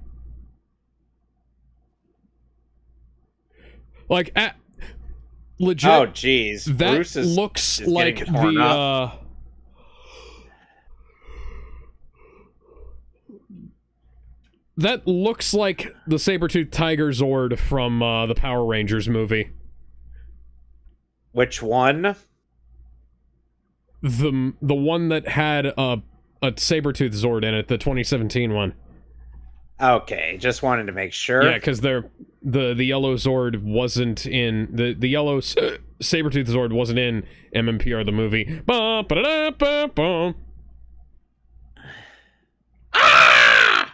Like, legit. Oh, jeez. That Bruce looks is like getting torn the, up. That looks like the saber-toothed tiger Zord from the Power Rangers movie. Which one? The one that had a saber-toothed Zord in it, the 2017 one. Okay, just wanted to make sure. Yeah, because the yellow Zord wasn't in the yellow saber-toothed Zord wasn't in MMPR the movie. Ah!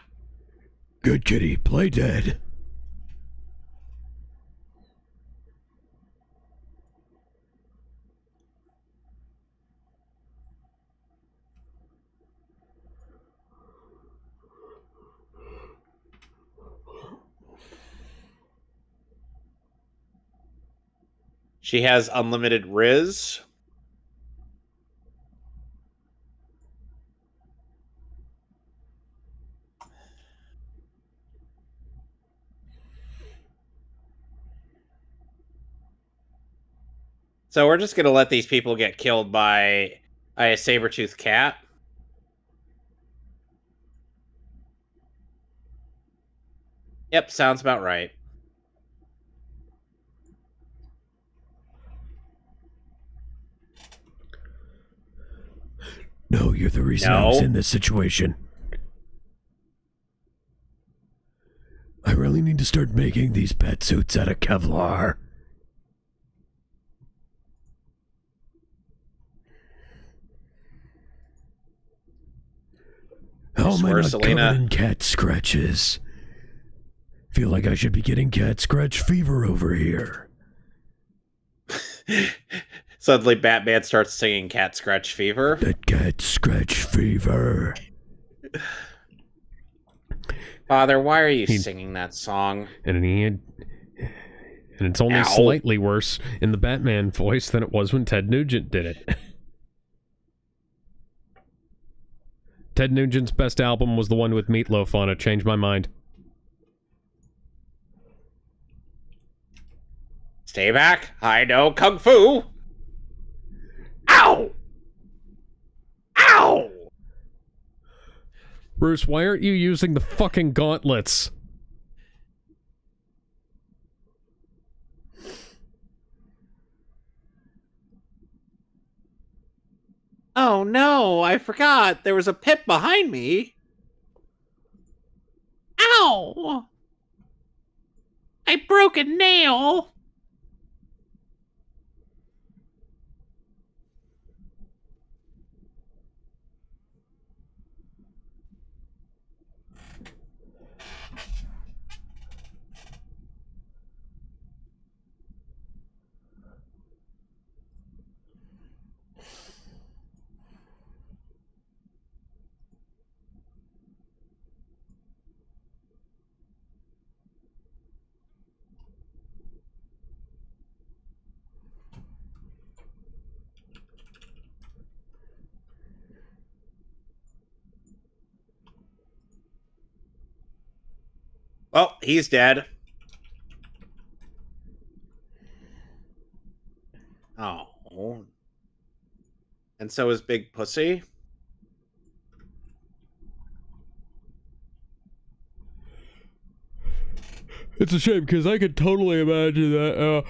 Good kitty, play dead. She has unlimited Riz. So we're just gonna let these people get killed by a saber-toothed cat. Yep, sounds about right. No, you're the reason I was in this situation. I really need to start making these pet suits out of Kevlar. How am I not covered in cat scratches? Feel like I should be getting cat scratch fever over here. Suddenly Batman starts singing Cat Scratch Fever. That cat scratch fever. Father, why are you singing that song? And it's only slightly worse in the Batman voice than it was when Ted Nugent did it. Ted Nugent's best album was the one with Meatloaf on it. Changed my mind. Stay back. I know Kung Fu. Ow! Ow! Bruce, why aren't you using the fucking gauntlets? Oh no, I forgot. There was a pit behind me. Ow! I broke a nail. Well, he's dead. Oh. And so is Big Pussy. It's a shame because I could totally imagine that.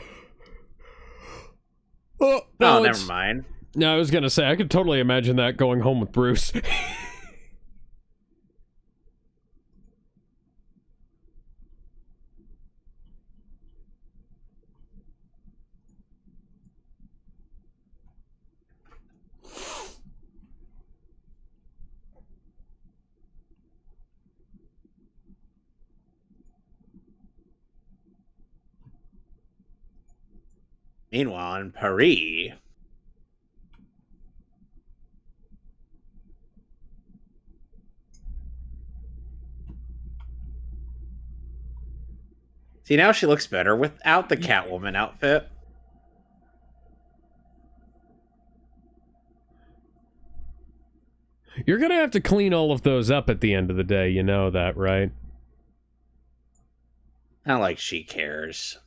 No, never mind. No, I was gonna say I could totally imagine that going home with Bruce. Meanwhile, in Paris. See, now she looks better without the Catwoman outfit. You're gonna have to clean all of those up at the end of the day, you know that, right? Not like she cares.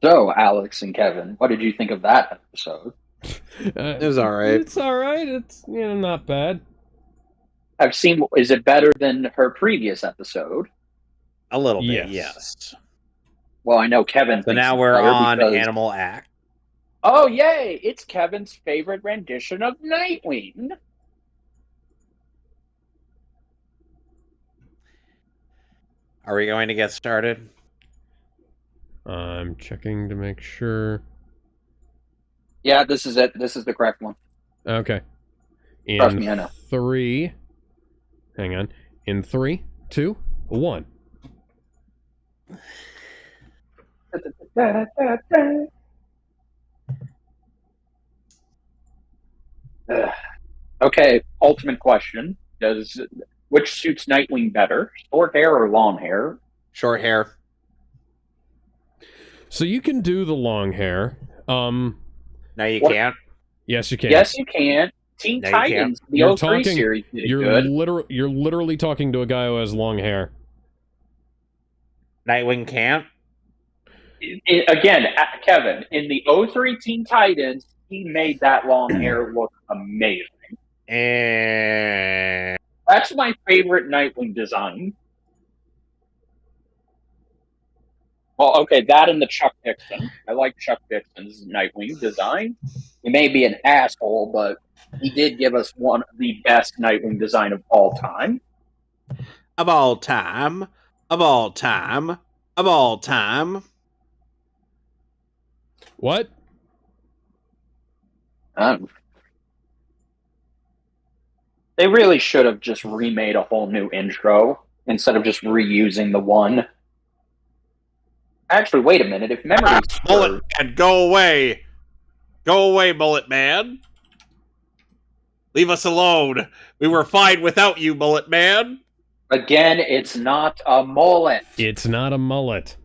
So, Alex and Kevin, what did you think of that episode? It was all right. It's all right. It's not bad. I've seen. Is it better than her previous episode? A little bit, Yes. yes. Well, I know Kevin. So thinks now it's we're better on because- Animal Act. Oh, yay! It's Kevin's favorite rendition of Nightwing. Are we going to get started? I'm checking to make sure. Yeah, this is it. This is the correct one. Okay. In Trust me, I know. 3. Hang on. In 3, 2, 1. Okay, ultimate question. Which suits Nightwing better? Short hair or long hair? Short hair. So you can do the long hair. No, you What- can't. Yes, you can. Yes, you can. Teen No, you Titans, the You're 03 talking- series did it You're good. you're literally talking to a guy who has long hair. Nightwing can't. Again, Kevin, in the 03 Teen Titans, he made that long hair look amazing. And That's my favorite Nightwing design. Well, okay, that and the Chuck Dixon. I like Chuck Dixon's Nightwing design. He may be an asshole, but he did give us one of the best Nightwing design of all time. of all time, of all time, of all time. What? They really should have just remade a whole new intro instead of just reusing the one. Actually, wait a minute. If memory Mullet Man, go away. Go away, Mullet Man. Leave us alone. We were fine without you, Mullet Man. again, it's not a mullet. It's not a mullet.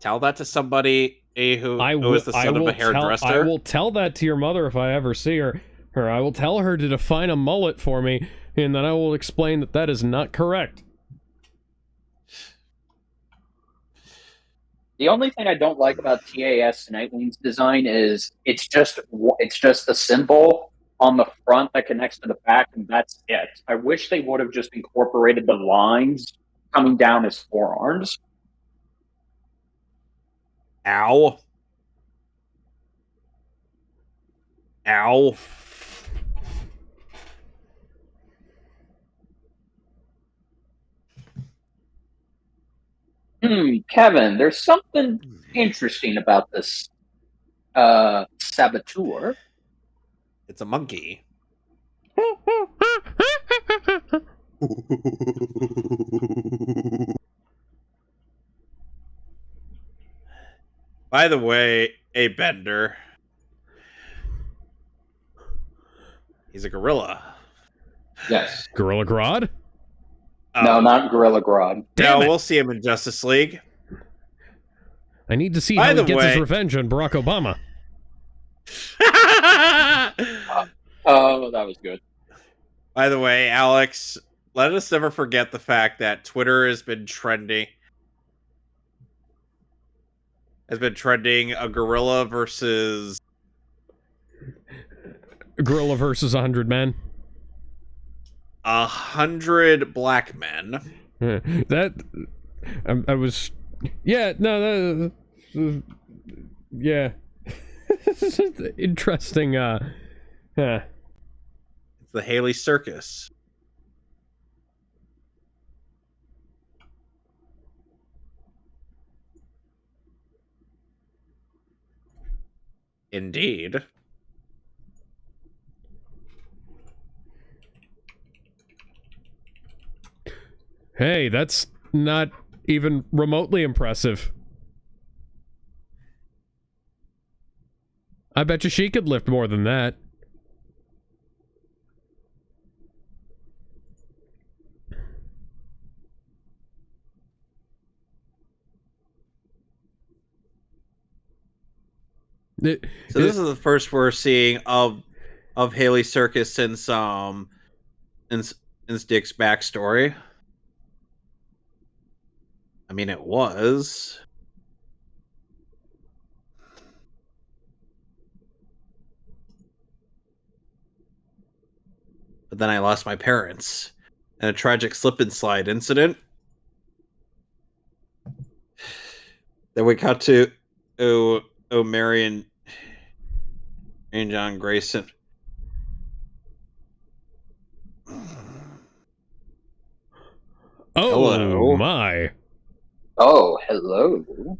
Tell that to somebody who I is will. the son of a hairdresser. I will tell that to your mother if I ever see her. I will tell her to define a mullet for me, and then I will explain that that is not correct. The only thing I don't like about TAS Nightwing's design is it's just a symbol on the front that connects to the back, and that's it. I wish they would have just incorporated the lines coming down his forearms. Ow. Ow. Kevin, there's something interesting about this saboteur. It's a monkey. By the way, a bender. He's a gorilla. Yes. Gorilla Grodd? No, not Gorilla Grodd. Damn No, it. we'll see him in Justice League. I need to see By how he the gets his way- revenge on Barack Obama. Oh, that was good. By the way, Alex, let us never forget the fact that Twitter has been trending a gorilla versus Gorilla versus 100 men. 100 black men. That I was, yeah, no, that, yeah. Interesting. It's the Haley Circus. Indeed. Hey, that's not even remotely impressive. I bet you she could lift more than that. So this is the first we're seeing of Haley Circus since Dick's backstory. I mean, it was. then I lost my parents in a tragic slip and slide incident. Then we cut to Marion and John Grayson. Oh Hello. my. Oh, hello.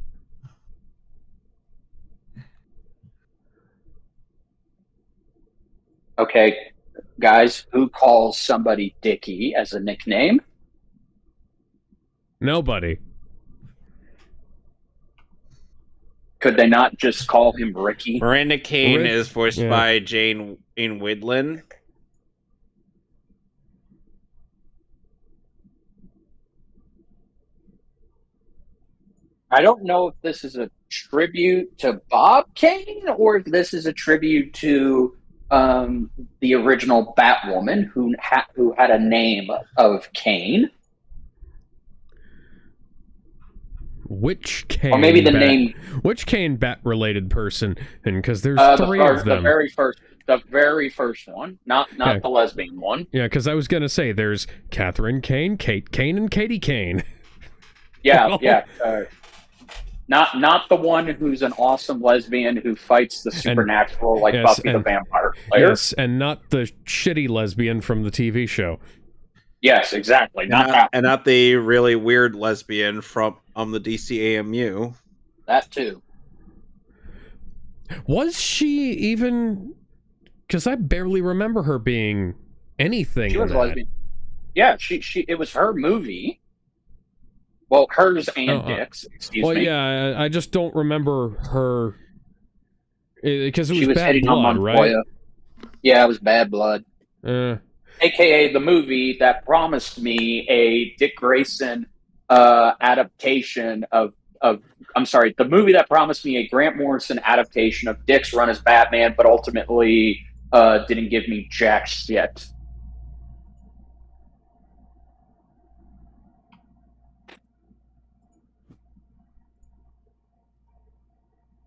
Okay, guys, who calls somebody Dickie as a nickname? Nobody. Could they not just call him Ricky? Miranda Kane Rick- is voiced yeah. by Jane Widlin. I don't know if this is a tribute to Bob Kane or if this is a tribute to the original Batwoman who had a name of Kane. Which Kane? Or maybe the Bat, name. Which Kane Bat-related person? And because there's three the of them. The very first one, not Yeah. the lesbian one. Yeah, because I was gonna say there's Catherine Kane, Kate Kane, and Katie Kane. Yeah, yeah. Not the one who's an awesome lesbian who fights the supernatural like yes, Buffy the and- Vampire Slayer. Yes, and not the shitty lesbian from the TV show. Yes, exactly. Not that. And not the really weird lesbian from the DCAMU. That too. Was she even? Because I barely remember her being anything. She in was a that. lesbian. Yeah, she. It was her movie. Well, hers and Dick's. Excuse Well, me. yeah, I just don't remember her because it She was was Bad hitting on Blood, right? Montoya. Yeah, it was Bad Blood. AKA the movie that promised me a Dick Grayson adaptation of I'm sorry, the movie that promised me a Grant Morrison adaptation of Dick's run as Batman, but ultimately didn't give me jack shit.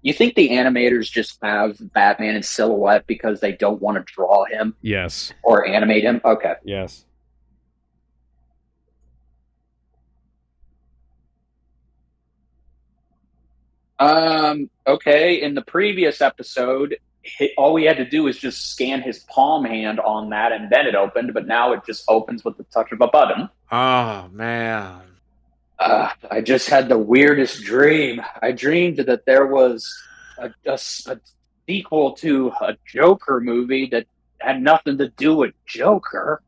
You think the animators just have Batman in silhouette because they don't want to draw him Yes. or animate him? Okay. Yes. Okay. In the previous episode, all we had to do was just scan his palm hand on that, and then it opened. But now it just opens with the touch of a button. Oh man! I just had the weirdest dream. I dreamed that there was a sequel to a Joker movie that had nothing to do with Joker.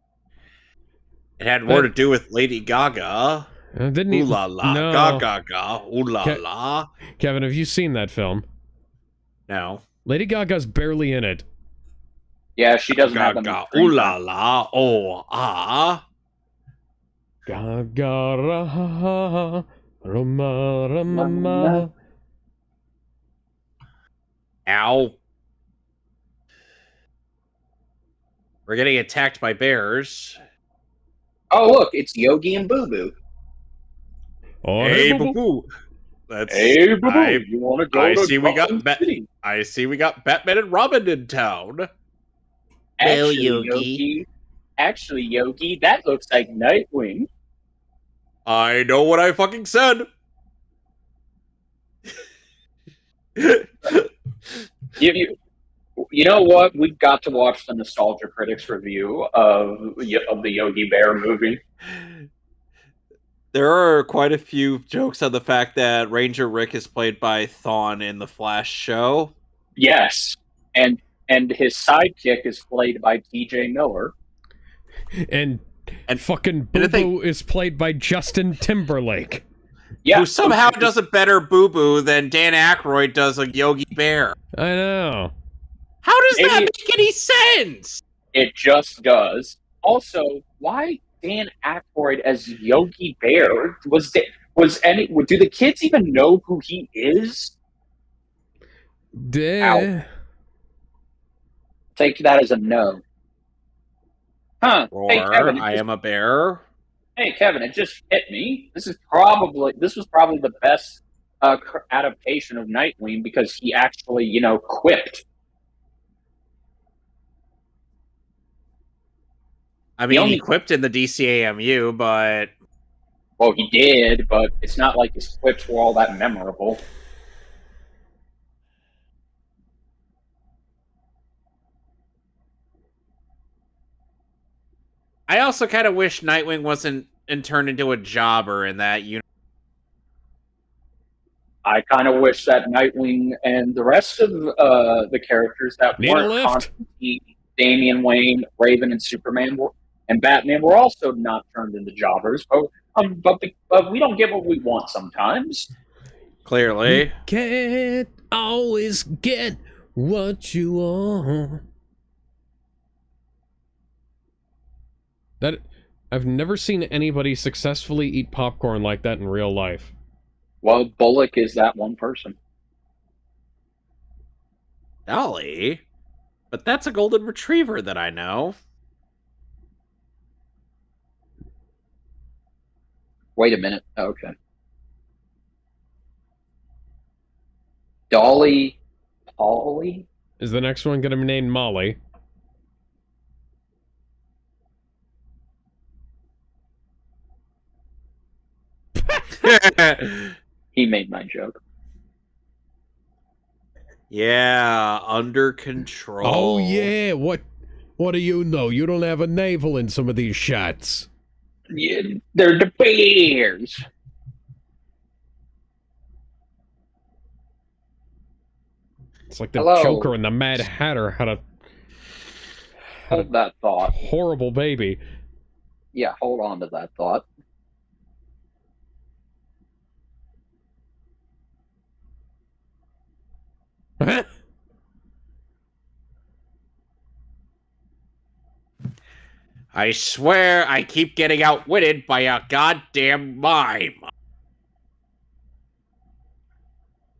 It had more to do with Lady Gaga. Didn't Ooh he? la la, No. Gaga, ga, ooh la la. Kevin, have you seen that film? No. Lady Gaga's barely in it. Yeah, she doesn't have them. Gaga, ooh la la, oh ah. Gaga, ra, rama, rama. Ow. We're getting attacked by bears. Oh, look, it's Yogi and Boo Boo. Oh, Hey, boo-boo. boo. That's Hey, Boo Boo, I- you want to go I to see we got Gotham City? I see we got Batman and Robin in town. Actually, Yogi, that looks like Nightwing. I know what I fucking said. You know what? We've got to watch the Nostalgia Critics review of the Yogi Bear movie. There are quite a few jokes on the fact that Ranger Rick is played by Thawne in the Flash show. Yes, and his sidekick is played by T.J. Miller. And fucking and the Boo Boo is played by Justin Timberlake. Yeah, Who somehow does a better Boo Boo than Dan Aykroyd does a Yogi Bear. I know. How does that Maybe- make any sense? It just does. Also, why Dan Aykroyd as Yogi Bear? Do the kids even know who he is? Ow. Take that as a no. Huh? Or Hey Kevin, I am a bear. it just hit me. This was probably the best adaptation of Nightwing because he actually, quipped. I mean, only- he quipped in the DCAMU, but Well, he did, but it's not like his quips were all that memorable. I also kind of wish Nightwing wasn't and turned into a jobber in that universe. I kind of wish that Nightwing and the rest of the characters that Need a weren't lift? Constantine, Damian Wayne, Raven, and Superman and Batman were also not turned into jobbers. But we don't get what we want sometimes. Clearly. Can't always get what you want. That I've never seen anybody successfully eat popcorn like that in real life. Well, Bullock is that one person. Dolly? But that's a golden retriever that I know. Wait a minute. Okay. Dolly Polly? Is the next one going to be named Molly? He made my joke. Yeah, under control. Oh yeah, what do you know? You don't have a navel in some of these shots. Yeah, they're the bears. It's like the Hello. Joker and the Mad Hatter had a Hold that thought. horrible baby. Yeah, hold on to that thought. I swear I keep getting outwitted by a goddamn mime.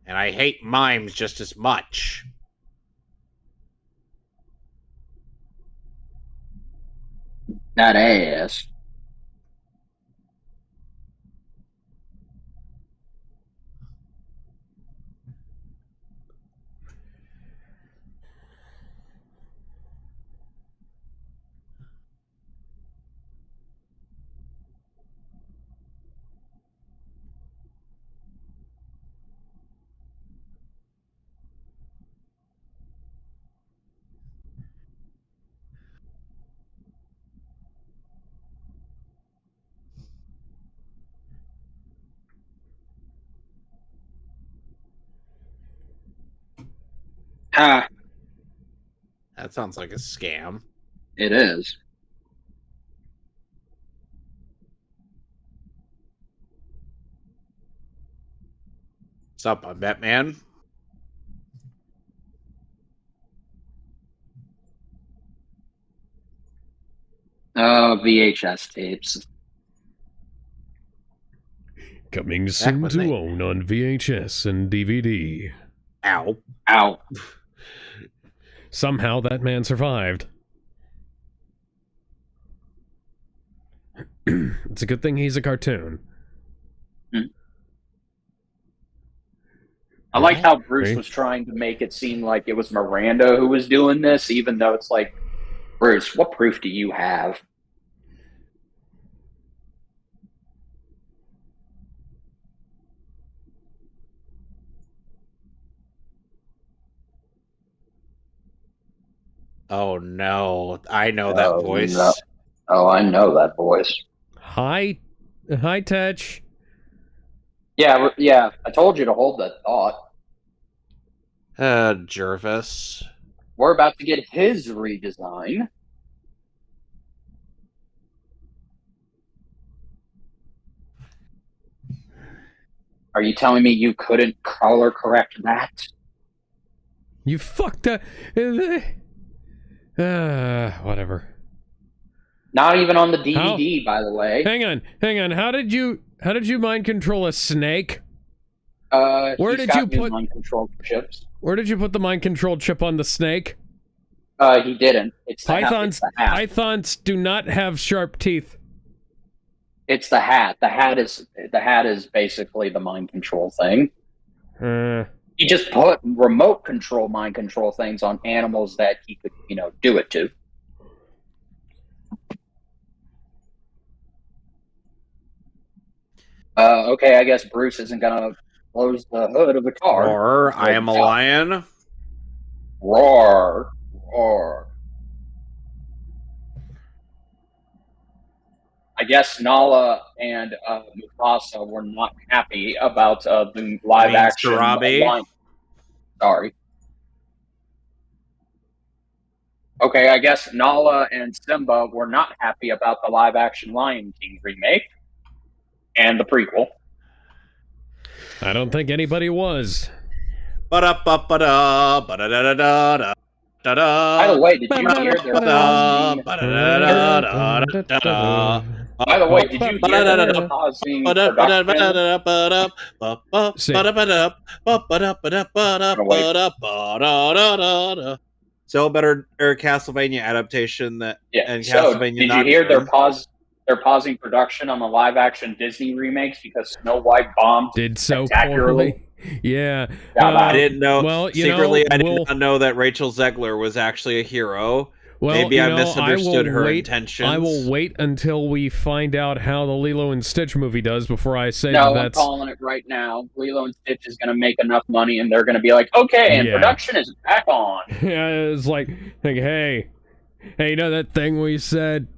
And I hate mimes just as much. That ass. Ha! That sounds like a scam. It is. What's up, I'm Batman? VHS tapes. Coming soon when to they- own on VHS and DVD. Ow. Ow. Somehow that man survived. It's a good thing he's a cartoon. I like how Bruce Right. was trying to make it seem like it was Miranda who was doing this, even though it's like, Bruce, what proof do you have? Oh no. I know that Oh, voice. no. Oh, I know that voice. High touch. Yeah, I told you to hold that thought. Jervis. We're about to get his redesign. Are you telling me you couldn't color correct that? You fucked up. Whatever. Not even on the DVD, by the way. Hang on. How did you mind control a snake? Where He's did got you new put- mind control chips? Where did you put the mind control chip on the snake? He didn't. It's the Pythons hat. It's the hat. pythons do not have sharp teeth. It's the hat. The hat is basically the mind control thing. He just put remote control mind control things on animals that he could, do it to. Okay, I guess Bruce isn't gonna close the hood of the car. Roar, I am a Yeah. lion. Roar, roar. I guess Nala and Mufasa were not happy about the live action Sarabi? line. Sorry. Okay, I guess Nala and Simba were not happy about the live action Lion King remake and the prequel. I don't think anybody was. Ba-da-ba-ba-da, ba-da-da-da-da-da. By the way, did you hear they're pausing? By the way, did you hear they're pausing production? So better Castlevania adaptation that Yeah. and So, Castlevania did you not hear true. they're pausing production on the live action Disney remakes because Snow White bombed Did so spectacularly? poorly. Yeah. I didn't know. Well, secretly, I did not know that Rachel Zegler was actually a hero. Well, maybe I misunderstood her wait, intentions. I will wait until we find out how the Lilo and Stitch movie does before I say No, that's... I'm calling it right now. Lilo and Stitch is going to make enough money, and they're going to be like, okay, and production is back on. Yeah, it's like, hey, you know that thing we said?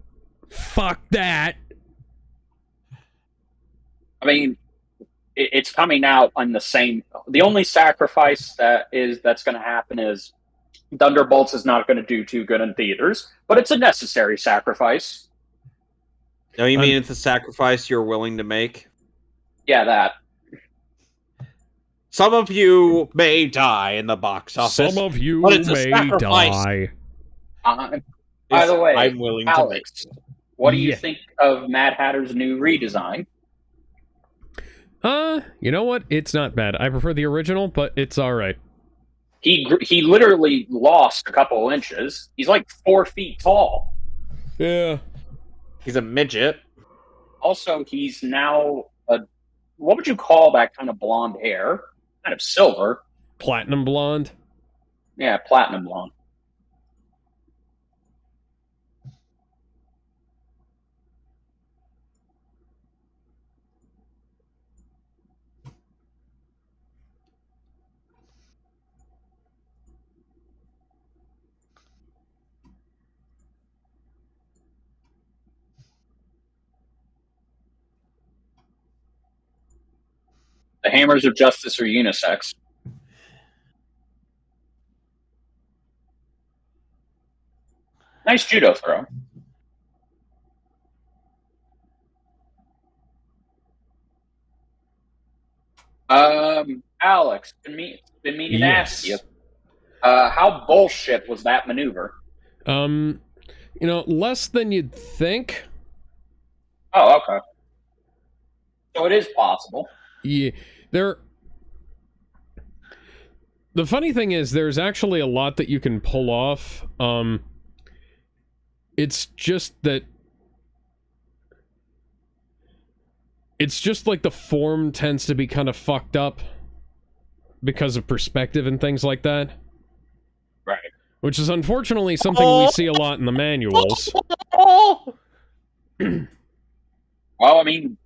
Fuck that. I mean, it's coming out on the same. The only sacrifice that's going to happen is Thunderbolts is not going to do too good in theaters, but it's a necessary sacrifice. No, you mean it's a sacrifice you're willing to make? Yeah, that. Some of you may die in the box office. Some of you but it's may die. By the way, I'm willing Alex, to make. what do you think of Mad Hatter's new redesign? You know what? It's not bad. I prefer the original, but it's all right. He literally lost a couple inches. He's like 4 feet tall. Yeah. He's a midget. Also, he's now what would you call that kind of blonde hair? Kind of silver. Platinum blonde? Yeah, platinum blonde. The hammers of justice are unisex. Nice judo throw. Alex, been meaning to ask you. How bullshit was that maneuver? Less than you'd think. Oh, okay. So it is possible. Yeah, the funny thing is, there's actually a lot that you can pull off. It's just that... It's just like the form tends to be kind of fucked up because of perspective and things like that. Right. Which is unfortunately something we see a lot in the manuals. Well, I mean,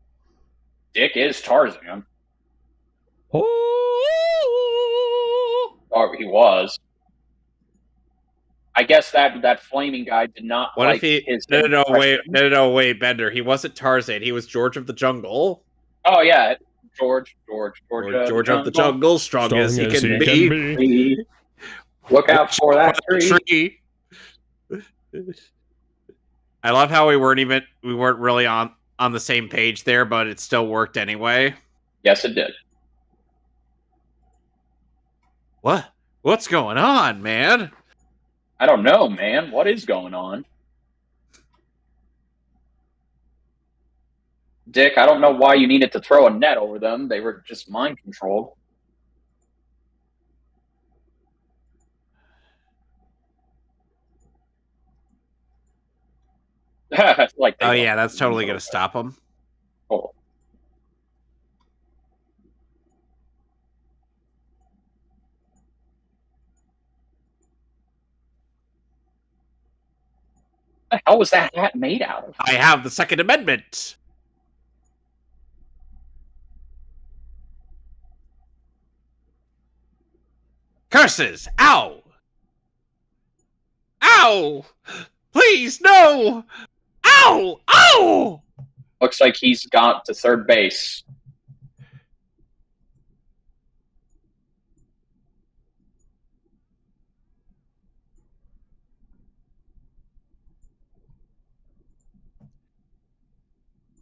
Dick is Tarzan. Or he was. I guess that flaming guy did not what like if he... his... No, wait, Bender. He wasn't Tarzan. He was George of the Jungle. Oh, yeah. George of the Jungle, strong as he can be. Look out for that tree. I love how we weren't really on the same page there, but it still worked anyway. Yes, it did. What's going on, man? I don't know, man. What is going on? Dick, I don't know why you needed to throw a net over them. They were just mind controlled. Like, oh yeah, that's totally gonna stop them. Oh. What the hell was that hat made out of? I have the Second Amendment. Curses! Ow! Ow! Please, no! Ow! Ow! Looks like he's got to third base.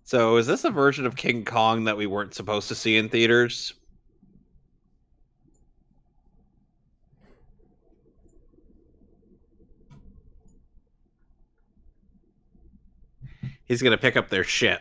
So, is this a version of King Kong that we weren't supposed to see in theaters? He's gonna pick up their shit.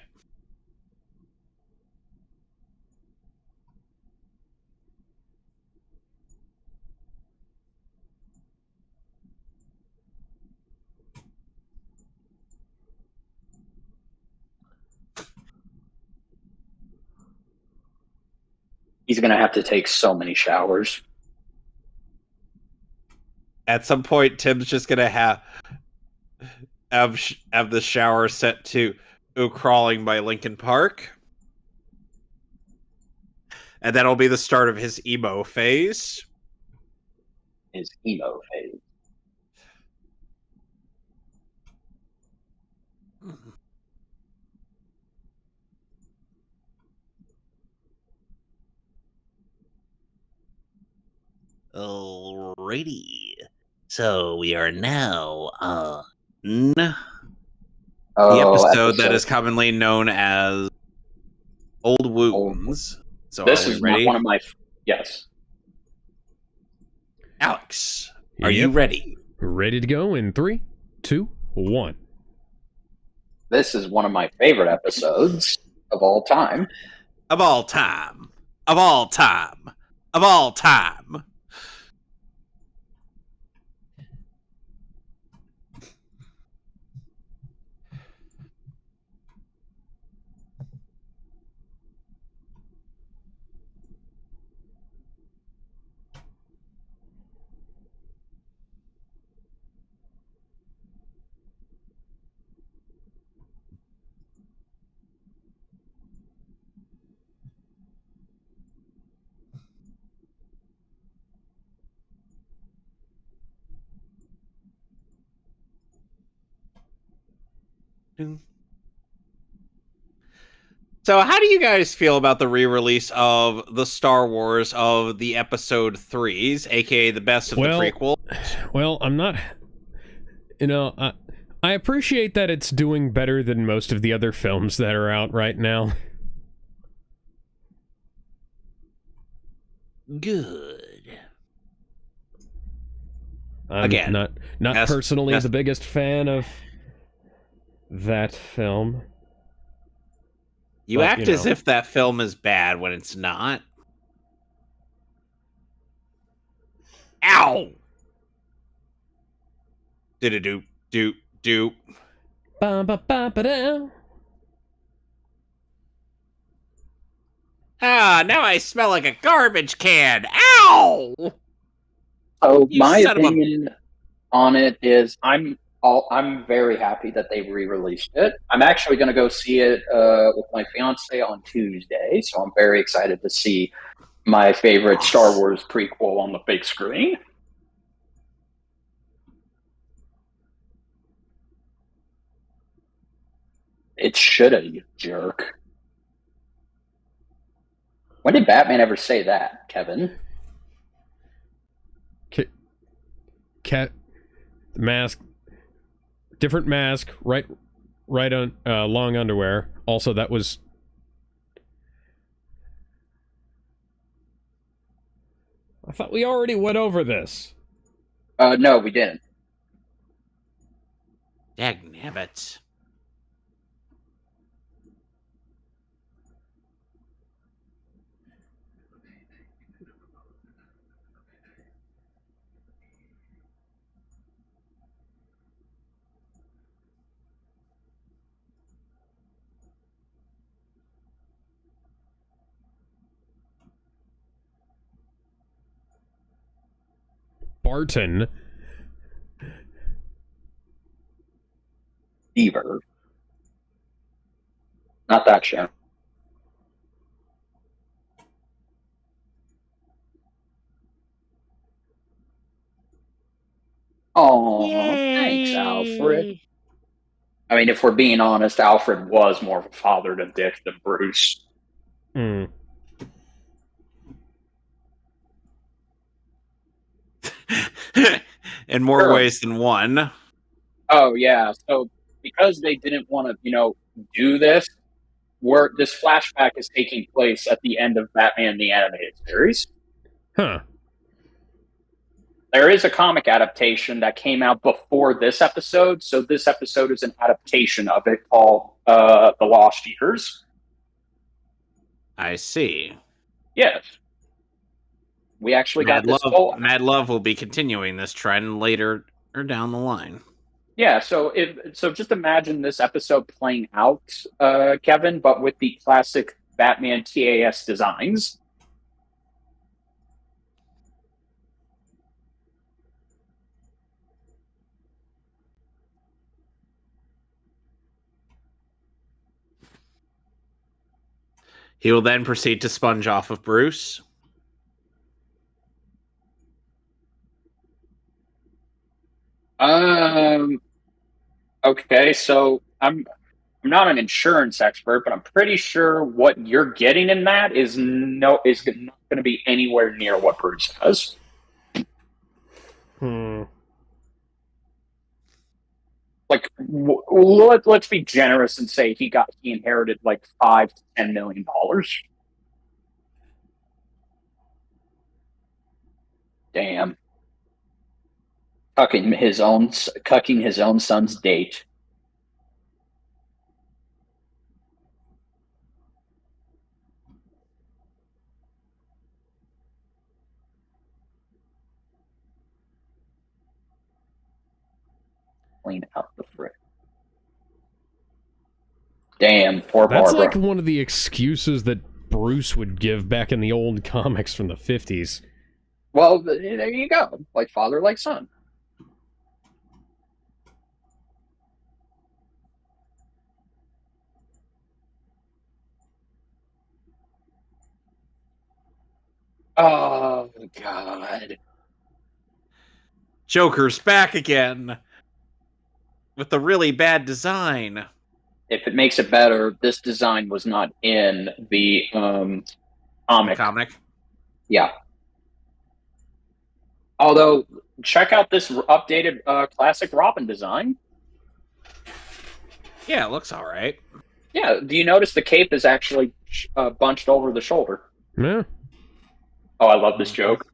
He's going to have to take so many showers. At some point, Tim's just gonna have the shower set to "Ooh, Crawling" by Linkin Park, and that'll be the start of his emo phase. His emo phase. Alrighty. So we are now on the Oh, episode that is commonly known as Old Wounds. So this are we is ready? one of my. Yes. Alex, are Yep. you ready? Ready to go in 3, 2, 1. This is one of my favorite episodes of all time. Of all time. Of all time. Of all time. So, how do you guys feel about the re-release of the Star Wars of the Episode 3s, aka the best of the prequel? Well, I'm not... I appreciate that it's doing better than most of the other films that are out right now. Good. I'm Again, not personally the biggest fan of that film. You act as if that film is bad when it's not. Ow! Do. Ba-ba-ba-ba-da. Ah, now I smell like a garbage can. Ow! So You my son of a- opinion on it is I'm very happy that they re-released it. I'm actually going to go see it with my fiance on Tuesday, so I'm very excited to see my favorite Star Wars prequel on the big screen. It shoulda, you jerk. When did Batman ever say that, Kevin? Cat mask, different mask, right on long underwear. Also, that was. I thought we already went over this. No, we didn't. Dagnabbit. Barton. Beaver. Not that show. Oh, thanks, Alfred. I mean, if we're being honest, Alfred was more of a father to Dick than Bruce. Hmm. In more Sure. ways than one. Oh yeah. So because they didn't want to, do this, where this flashback is taking place at the end of Batman the Animated Series. Huh. There is a comic adaptation that came out before this episode, so this episode is an adaptation of it called The Lost Years. I see. Yes. We actually got this full... Mad Love will be continuing this trend later or down the line. Yeah, so just imagine this episode playing out, Kevin, but with the classic Batman TAS designs. He will then proceed to sponge off of Bruce. Okay, so I'm not an insurance expert, but I'm pretty sure what you're getting in that is not going to be anywhere near what Bruce has. Like, let's be generous and say he inherited like $5 to $10 million. Damn. Cucking his own son's date. Clean out the fridge. Damn, poor That's Barbara. like one of the excuses that Bruce would give back in the old comics from the 50s. Well, there you go. Like father, like son. Oh, God. Joker's back again. With the really bad design. If it makes it better, this design was not in the comic. Yeah. Although, check out this updated classic Robin design. Yeah, it looks all right. Yeah, do you notice the cape is actually bunched over the shoulder? Yeah. Oh, I love this joke.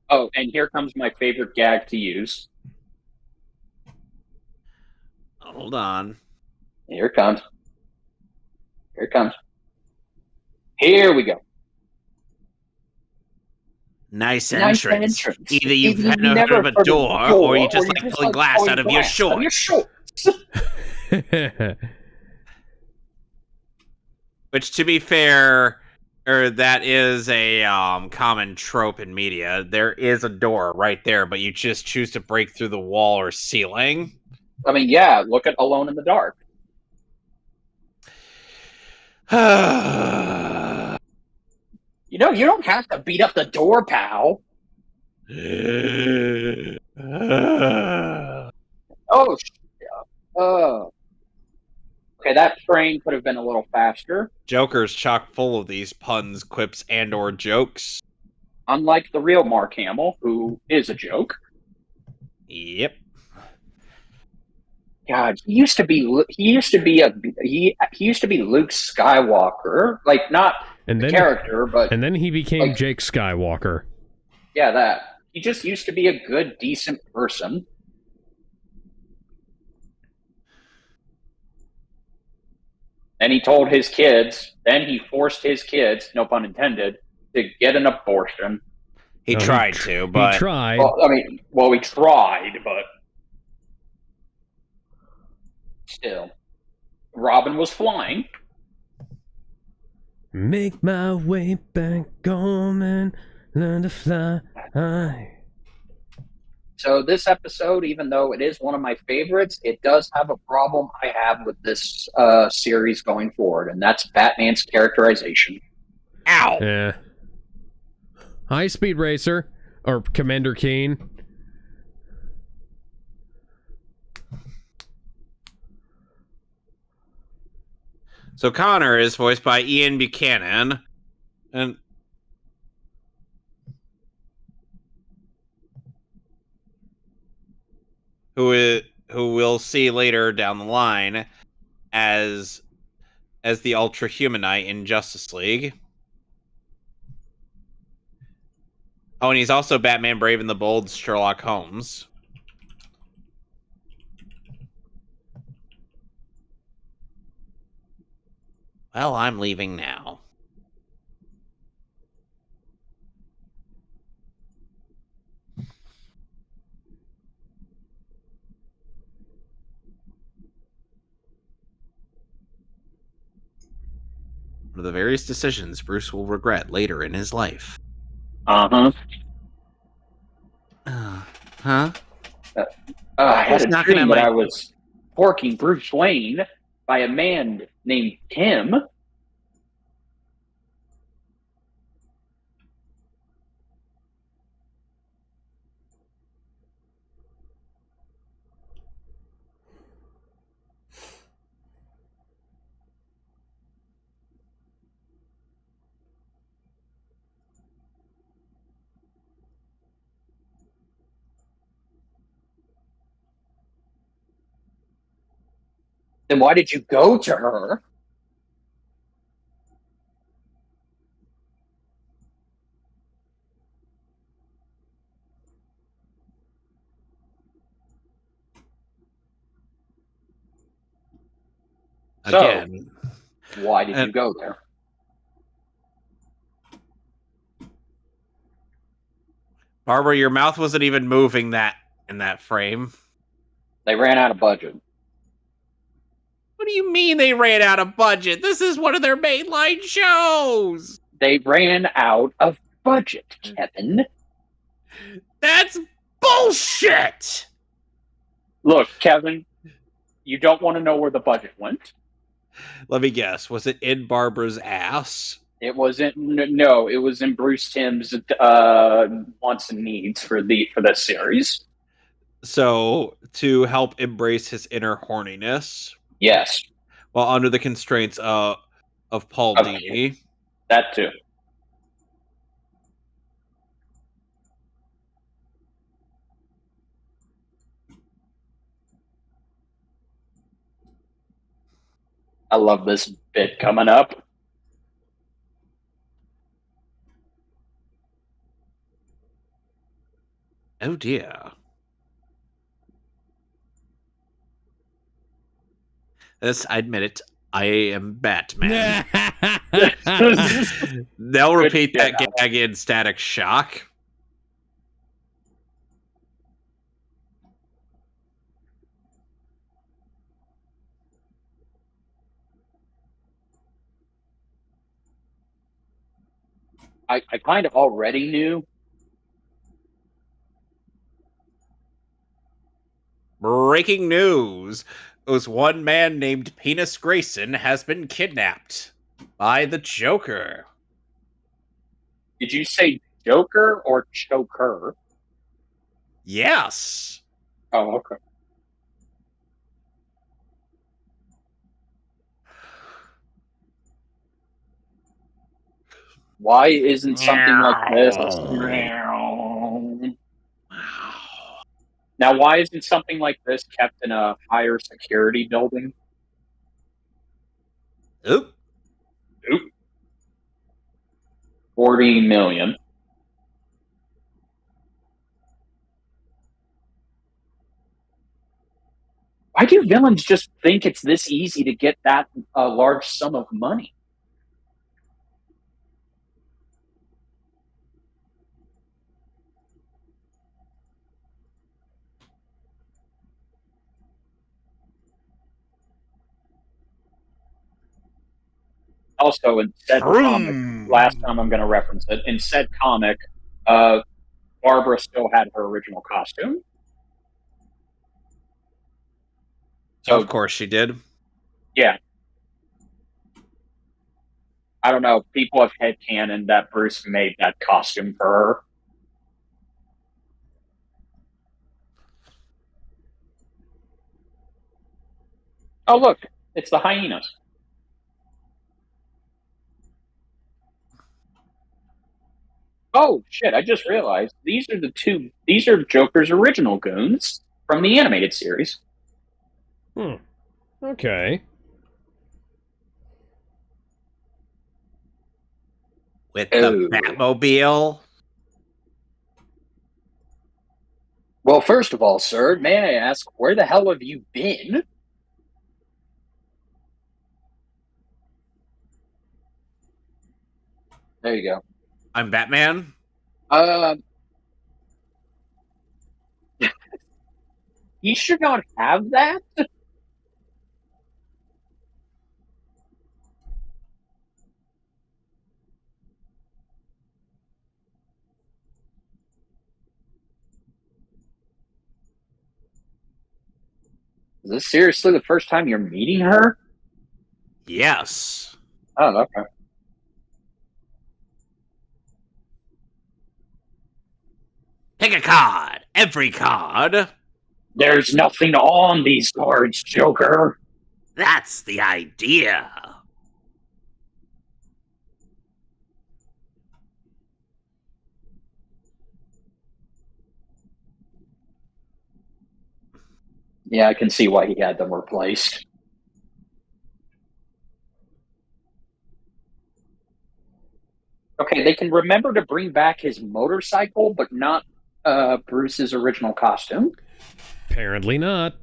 Oh, and here comes my favorite gag to use. Hold on. Here it comes. Here it comes. Here we go. Nice entrance. entrance. Either you've Either never heard of a door, or you just like just pulling glass out of your shorts. Which, to be fair, that is a common trope in media. There is a door right there, but you just choose to break through the wall or ceiling. I mean, yeah, look at Alone in the Dark. You don't have to beat up the door, pal. Oh, okay, that train could have been a little faster. Joker's chock full of these puns, quips, and/or jokes. Unlike the real Mark Hamill, who is a joke. Yep. God, he used to be Luke Skywalker, like not the character, but and then he became Jake Skywalker. Yeah, that. He just used to be a good, decent person. And he told his kids, then he forced his kids, no pun intended, to get an abortion. He tried to, but... He tried. Well, he tried, but... Still. Robin was flying. Make my way back home and learn to fly. So this episode, even though it is one of my favorites, it does have a problem I have with this series going forward, and that's Batman's characterization. Ow! Yeah. High Speed Racer, or Commander Keen. So Connor is voiced by Ian Buchanan, and who we'll see later down the line as the Ultra Humanite in Justice League. Oh, and he's also Batman Brave and the Bold's Sherlock Holmes. Well, I'm leaving now. One of the various decisions Bruce will regret later in his life. Uh-huh. Huh? I had a not dream gonna that make- I was forking Bruce Wayne by a man named Tim. Then why did you go to her? Again. So, why did you go there? Barbara, your mouth wasn't even moving in that frame. They ran out of budget. What do you mean they ran out of budget? This is one of their mainline shows. They ran out of budget, Kevin. That's bullshit. Look, Kevin, you don't want to know where the budget went. Let me guess. Was it in Barbara's ass? It wasn't. No, it was in Bruce Timm's wants and needs for this series. So, to help embrace his inner horniness, Yes, while under the constraints of Paul Okay. Dini. that too. I love this bit coming up. Oh dear. This, I admit it, I am Batman. They'll repeat that gag in Static Shock. I kind of already knew. Breaking news. One man named Penis Grayson has been kidnapped by the Joker. Did you say Joker or Choker? Yes. Oh, okay. Why isn't something like this? Now, why isn't something like this kept in a higher security building? Oop. 40 million. Why do villains just think it's this easy to get that large sum of money? Also, in said comic, last time I'm going to reference it, in said comic, Barbara still had her original costume. So, Of course she did. yeah. I don't know. People have headcanon that Bruce made that costume for her. Oh, look. It's the hyenas. Oh, shit. I just realized these are Joker's original goons from the animated series. Okay. With Oh. the Batmobile. Well, first of all, sir, may I ask, where the hell have you been? There you go. I'm Batman. You should not have that. Is this seriously the first time you're meeting her? Yes. Oh, okay. Pick a card. Every card. There's nothing on these cards, Joker. That's the idea. Yeah, I can see why he had them replaced. Okay, they can remember to bring back his motorcycle, but not Bruce's original costume. Apparently not.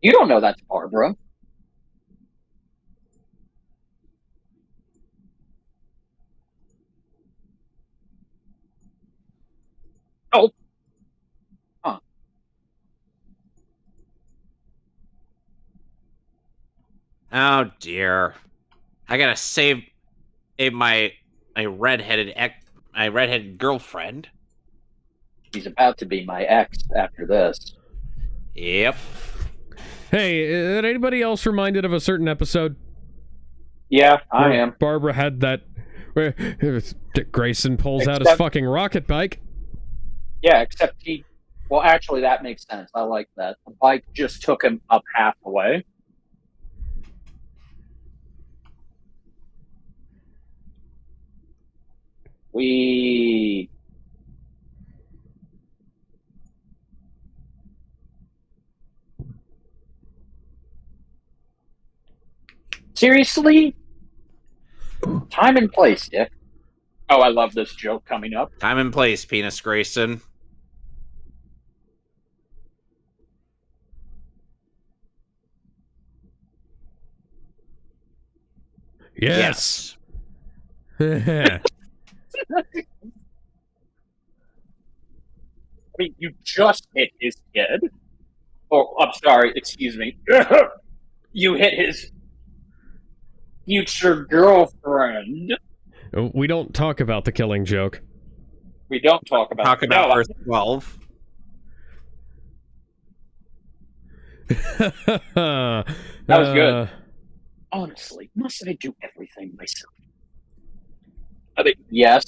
You don't know that's Barbara. Oh. Huh. Oh dear. I gotta save my redheaded girlfriend. He's about to be my ex after this. Yep. Hey, is anybody else reminded of a certain episode? Yeah, I where am. Barbara had that... where Dick Grayson pulls out his Except- fucking rocket bike. Yeah, except he... Well, actually, that makes sense. I like that. The bike just took him up half the way. We... Seriously? Time and place, Dick. Oh, I love this joke coming up. Time and place, Penis Grayson. Yes. I mean, you just hit his kid. Oh, I'm sorry, excuse me. You hit his future girlfriend. We don't talk about the Killing Joke. We don't talk about Talk about no, Earth 12. That was good. Honestly, must I do everything myself? I mean, yes.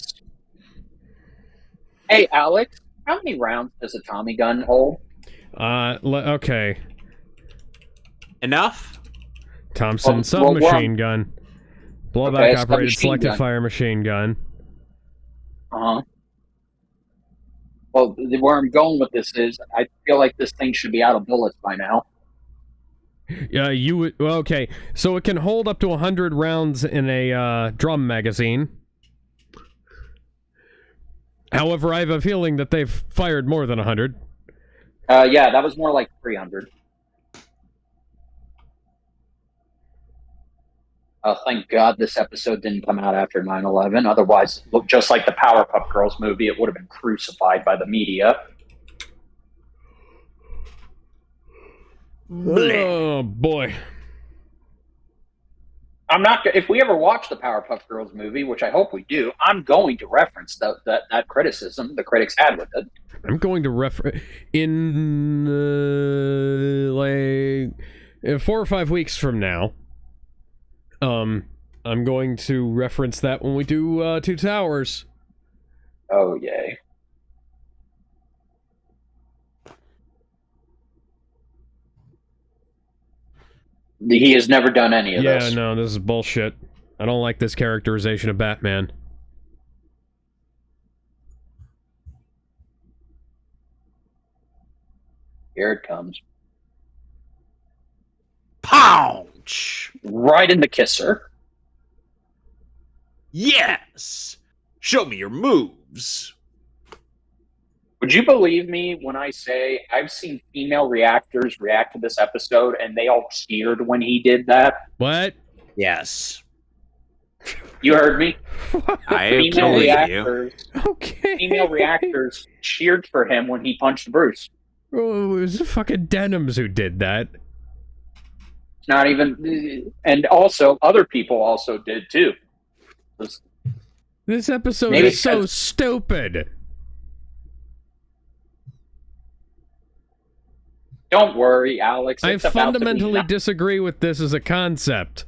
Hey, Alex, how many rounds does a Tommy gun hold? Okay. Enough? Thompson Well, submachine gun. Blowback Okay, operated submachine selective gun. fire machine gun. Uh-huh. Well, where I'm going with this is, I feel like this thing should be out of bullets by now. Yeah, you would. Well, okay, so it can hold up to 100 rounds in a drum magazine. However, I have a feeling that they've fired more than 100. Yeah, that was more like 300. Thank God this episode didn't come out after 9/11. Otherwise, look, just like the Powerpuff Girls movie, it would have been crucified by the media. Oh, boy. I'm not. If we ever watch the Powerpuff Girls movie, which I hope we do, I'm going to reference that criticism the critics had with it. I'm going to in like 4 or 5 weeks from now. I'm going to reference that when we do Two Towers. Oh yay! He has never done any of this. Yeah, no, this is bullshit. I don't like this characterization of Batman. Here it comes. Pounce! Right in the kisser. Yes! Show me your moves. Would you believe me when I say I've seen female reactors react to this episode and they all cheered when he did that? What? Yes. You heard me. I Female believe you. reactors. Okay. Female reactors cheered for him when he punched Bruce. Oh, it was the fucking Denims who did that. It's not even, and also other people also did too. This episode Maybe is so because- stupid. Don't worry, Alex. I It's about to be fundamentally ni- disagree with this as a concept.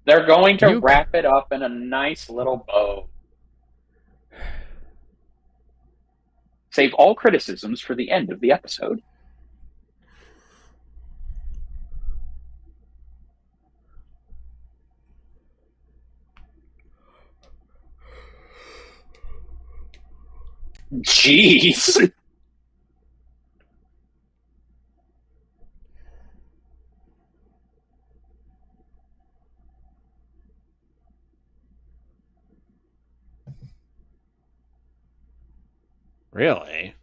They're going to You- wrap it up in a nice little bow. Save all criticisms for the end of the episode. Jeez. Really?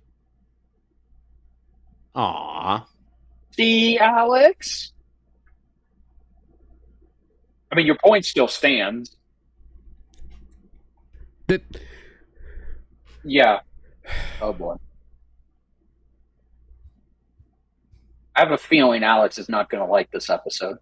Aww. See, Alex? I mean, your point still stands. That Yeah. Oh, boy. I have a feeling Alex is not going to like this episode.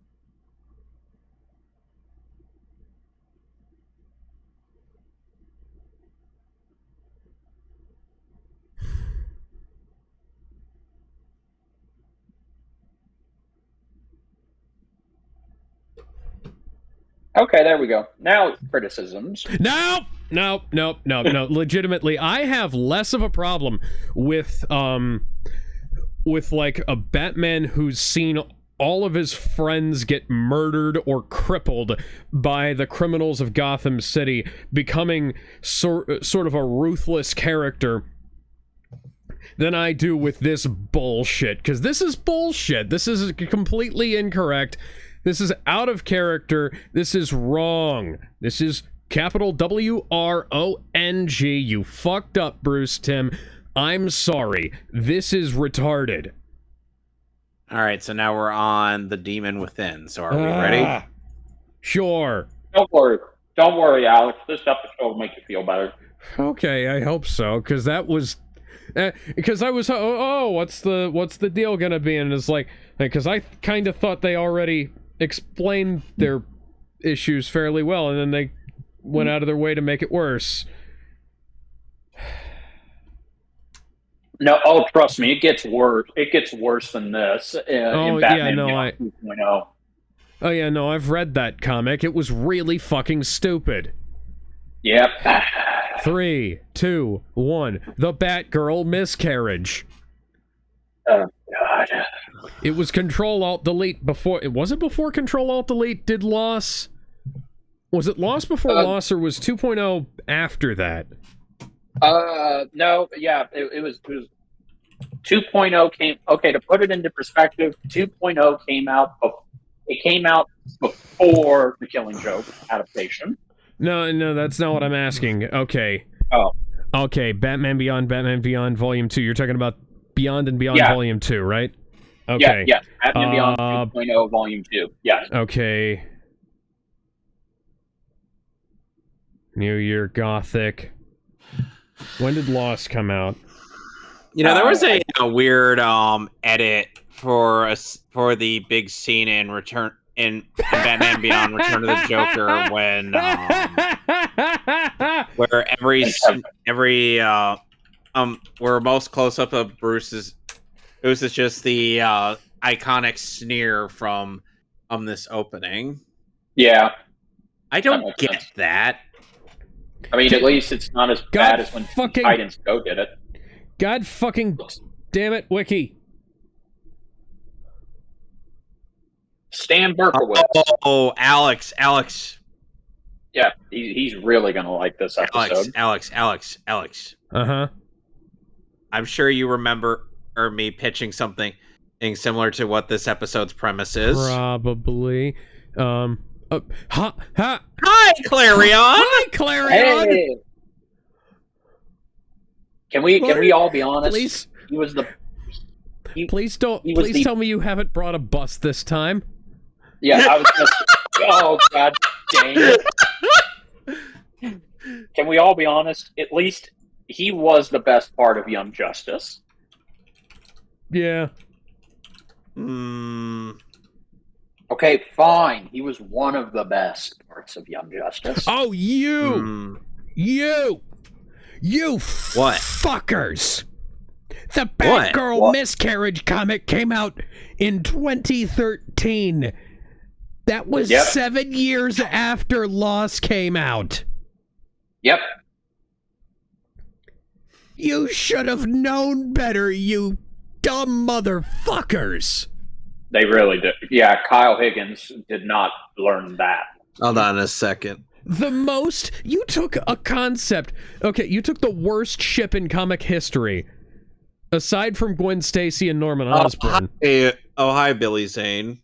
Okay, there we go. Now, criticisms. no. Legitimately, I have less of a problem with like a Batman who's seen all of his friends get murdered or crippled by the criminals of Gotham City, becoming sort of a ruthless character, than I do with this bullshit. Because this is bullshit. This is completely incorrect. This is out of character. This is wrong. This is capital WRONG. You fucked up, Bruce Timm. I'm sorry. This is retarded. Alright, so now we're on the Demon Within. So are we ready? Sure. Don't worry. Don't worry, Alex. This episode will make you feel better. Okay, I hope so, because that was... because I was... what's the deal gonna be? And it's like... Because I kind of thought they already explained their issues fairly well, and then they went out of their way to make it worse. No, oh, trust me, it gets worse. It gets worse than this in Batman Beyond 2.0. Oh yeah, no, I've read that comic. It was really fucking stupid. Yep. 3, 2, 1. The Batgirl miscarriage. Oh, God. It was Control-Alt-Delete before... Was it before Control-Alt-Delete did Loss? Was it Loss before Loss, or was 2.0 after that? No, yeah, it was 2.0 came... Okay, to put it into perspective, 2.0 came out... It came out before the Killing Joke adaptation. No, that's not what I'm asking. Okay. Oh. Okay, Batman Beyond, Volume 2. You're talking about Beyond and Beyond Volume 2, right? Okay. Yeah, Batman Beyond 2.0 Volume 2. Yes. Okay. New Year Gothic. When did Lost come out? You know, there was a weird edit for the big scene in in Batman Beyond: Return of the Joker when where where most close up of Bruce is just the iconic sneer from this opening. Yeah, I that don't makes get sense. that. I mean, at least it's not as bad as when Titans Go did it. God fucking damn it, Wiki. Stan Berkowitz. Oh, Alex. Yeah, he's really gonna like this episode. Alex. Uh-huh. I'm sure you remember me pitching something similar to what this episode's premise is. Probably. Hi, Clarion! Hi, Clarion! Hey! Can we all be honest? Please. He was the. Please tell me you haven't brought a bus this time. Yeah, I was gonna. Oh God dang it! Can we all be honest? At least he was the best part of Young Justice. Yeah. Okay, fine. He was one of the best parts of Young Justice. Oh, you What? fuckers! The Batgirl Miscarriage comic came out in 2013. That was 7 years after Lost came out. Yep. You should have known better, you dumb motherfuckers. They really did. Yeah, Kyle Higgins did not learn that. Hold on a second. You took a concept. Okay, you took the worst ship in comic history. Aside from Gwen Stacy and Norman Osborn. Hi, Billy Zane.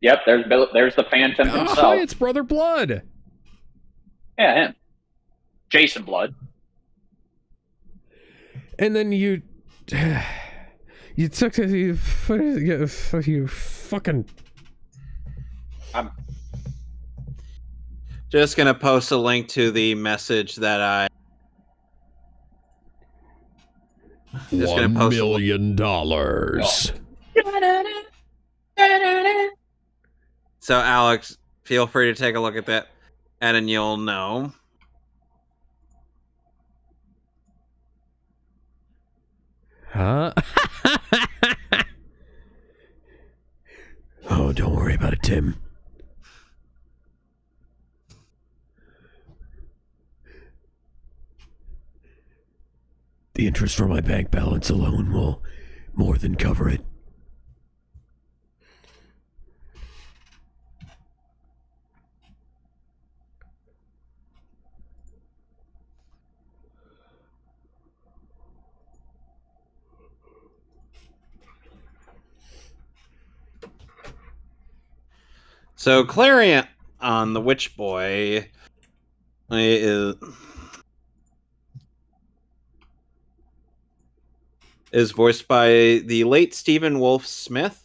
Yep, there's the Phantom himself. Hi, it's Brother Blood. Yeah, him. Jason Blood. And then you took you fucking. I'm just gonna post a link to the message that I. Just $1 gonna post million. So, Alex, feel free to take a look at that, and then you'll know. Huh? Oh, don't worry about it, Tim. The interest for my bank balance alone will more than cover it. So Clarion on the Witch Boy is voiced by the late Stephen Wolf Smith.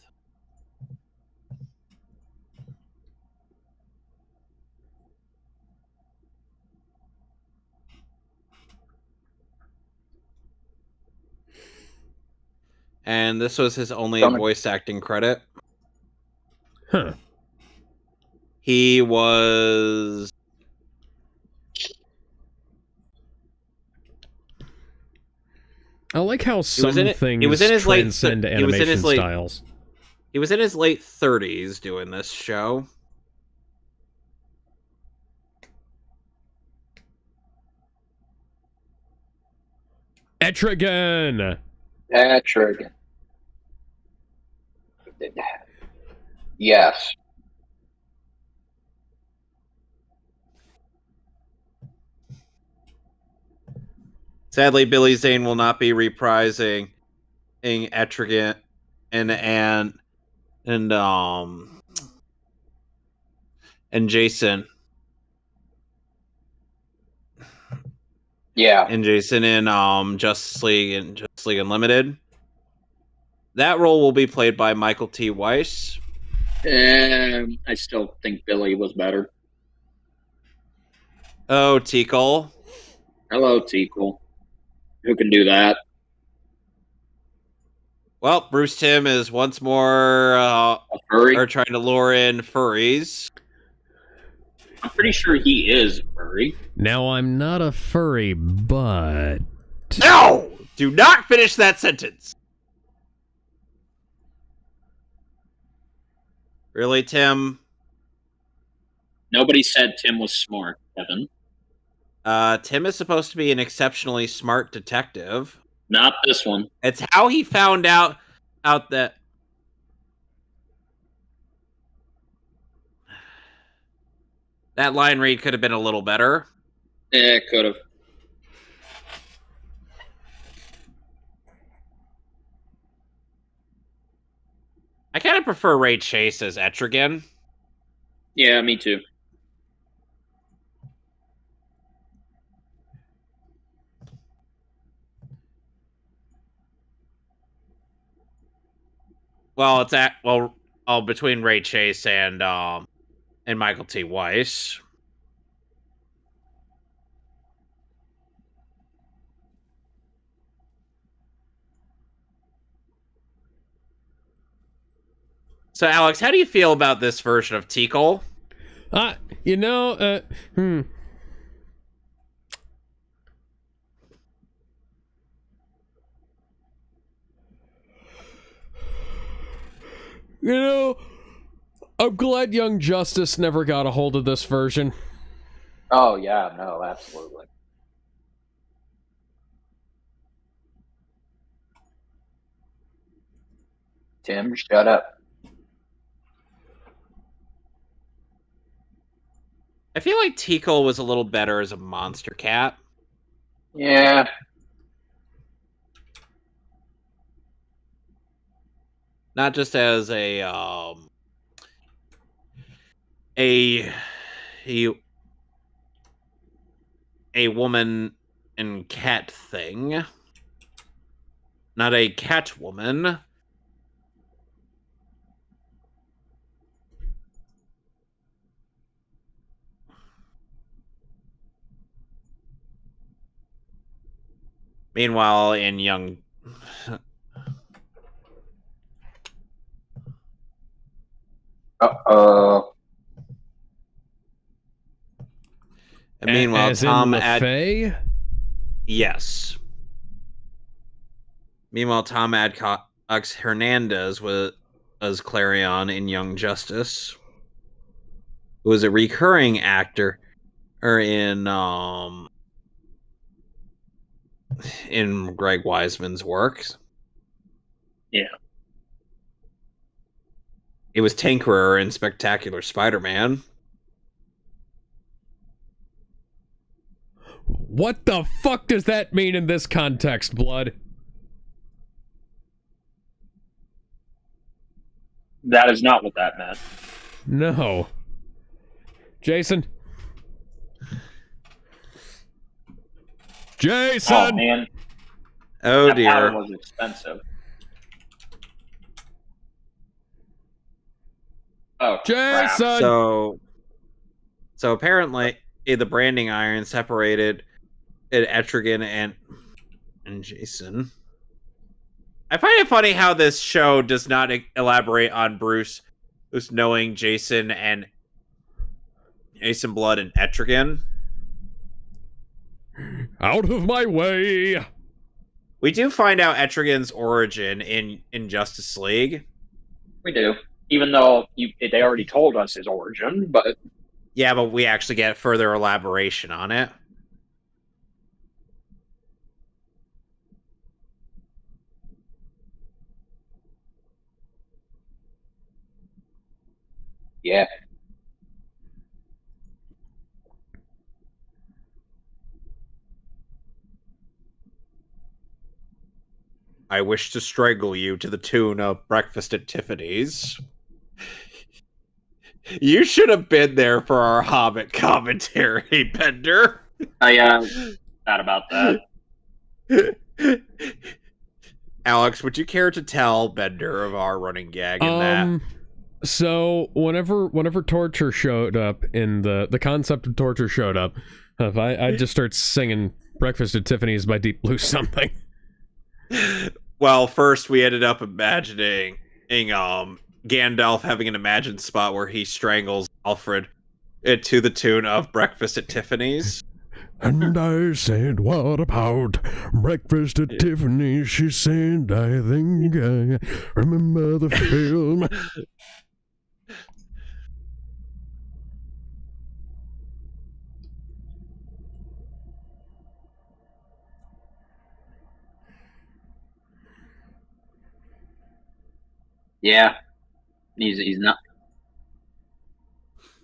And this was his only voice acting credit. Huh. He was... I like how some things transcend animation styles. He was in his late 30s doing this show. Etrigan! Etrigan. Yes. Sadly, Billy Zane will not be reprising Etrigan and Jason. Yeah. And Jason in Justice League Unlimited. That role will be played by Michael T. Weiss. I still think Billy was better. Oh, T-Cole. Hello, T-Cole. Who can do that? Well, Bruce Timm is once more A furry. trying to lure in furries. I'm pretty sure he is a furry. Now, I'm not a furry, but... No! Do not finish that sentence. Really, Tim? Nobody said Tim was smart, Kevin. Tim is supposed to be an exceptionally smart detective. Not this one. It's how he found out that that line read could have been a little better. It could have. I kind of prefer Ray Chase as Etrigan. Yeah, me too. Well, between Ray Chase and Michael T. Weiss. So, Alex, how do you feel about this version of Tikal? You know, You know, I'm glad Young Justice never got a hold of this version. Oh, yeah, no, absolutely. Tim, shut up. I feel like Tikal was a little better as a monster cat. Yeah. Not just as a woman and cat thing. Not a cat woman. Meanwhile, in Young... Uh-oh. And meanwhile, as Tom in LaFay? Yes. Meanwhile, Tom Adcox Hernandez was Clarion in Young Justice, who was a recurring actor in Greg Weisman's works. Yeah. It was Tinkerer in Spectacular Spider-Man. What the fuck does that mean in this context, Blood? That is not what that meant. No. Jason? Jason! Oh, man. Oh, That dear. pattern was expensive. Oh, crap. Jason! So apparently the branding iron separated Etrigan and Jason. I find it funny how this show does not elaborate on Bruce knowing Jason Blood and Etrigan. Out of my way! We do find out Etrigan's origin in Justice League. We do. Even though they already told us his origin, but... Yeah, but we actually get further elaboration on it. Yeah. I wish to strangle you to the tune of Breakfast at Tiffany's. You should have been there for our Hobbit commentary, Bender. I thought about that. Alex, would you care to tell Bender of our running gag in that? So whenever torture showed up in the concept of torture showed up, I just start singing "Breakfast at Tiffany's" by Deep Blue something. Well, first we ended up imagining Gandalf having an imagined spot where he strangles Alfred to the tune of Breakfast at Tiffany's. And I said, what about breakfast at Tiffany's? She said, I think I remember the film. Yeah, he's not.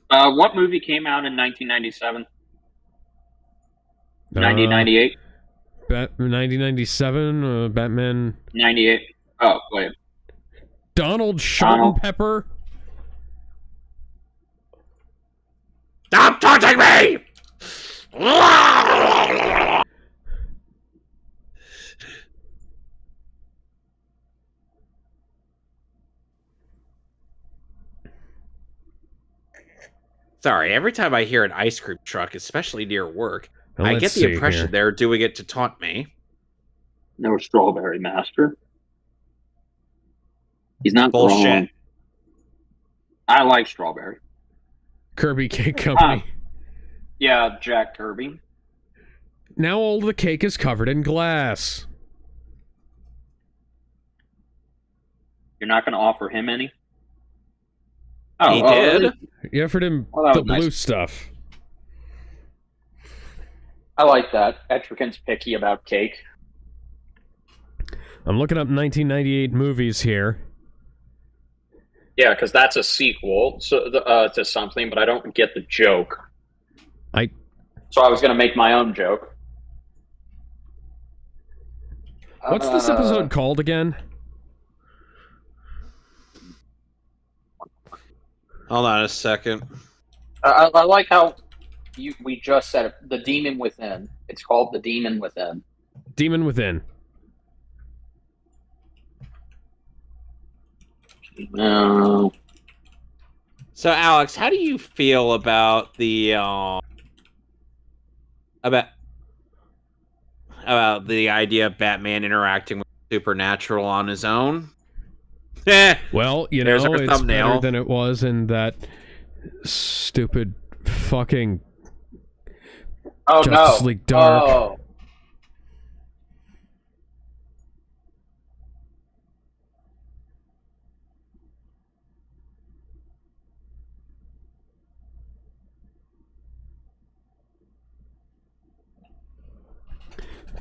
What movie came out in 1997? 1998? 1997, Batman. 98. Oh, wait. Donald Schultenpepper. Stop touching me! Sorry, every time I hear an ice cream truck, especially near work, Now, I let's get the see impression here. they're doing it to taunt me. No Strawberry Master. He's not Bullshit. wrong. I like Strawberry. Kirby Cake Company. Yeah, Jack Kirby. Now all the cake is covered in glass. You're not going to offer him any? He did. Really? You offered him Well, that the was nice. blue stuff. I like that. Etrigan's picky about cake. I'm looking up 1998 movies here. Yeah, because that's a sequel to something, but I don't get the joke. So I was going to make my own joke. What's this episode called again? Hold on a second. I like how we just said it. The Demon Within. It's called The Demon Within. Demon Within. No. So, Alex, how do you feel about the about the idea of Batman interacting with Supernatural on his own? Well, you There's know, our it's thumbnail. better than it was in that stupid fucking Oh, Justice no. League Dark. Oh.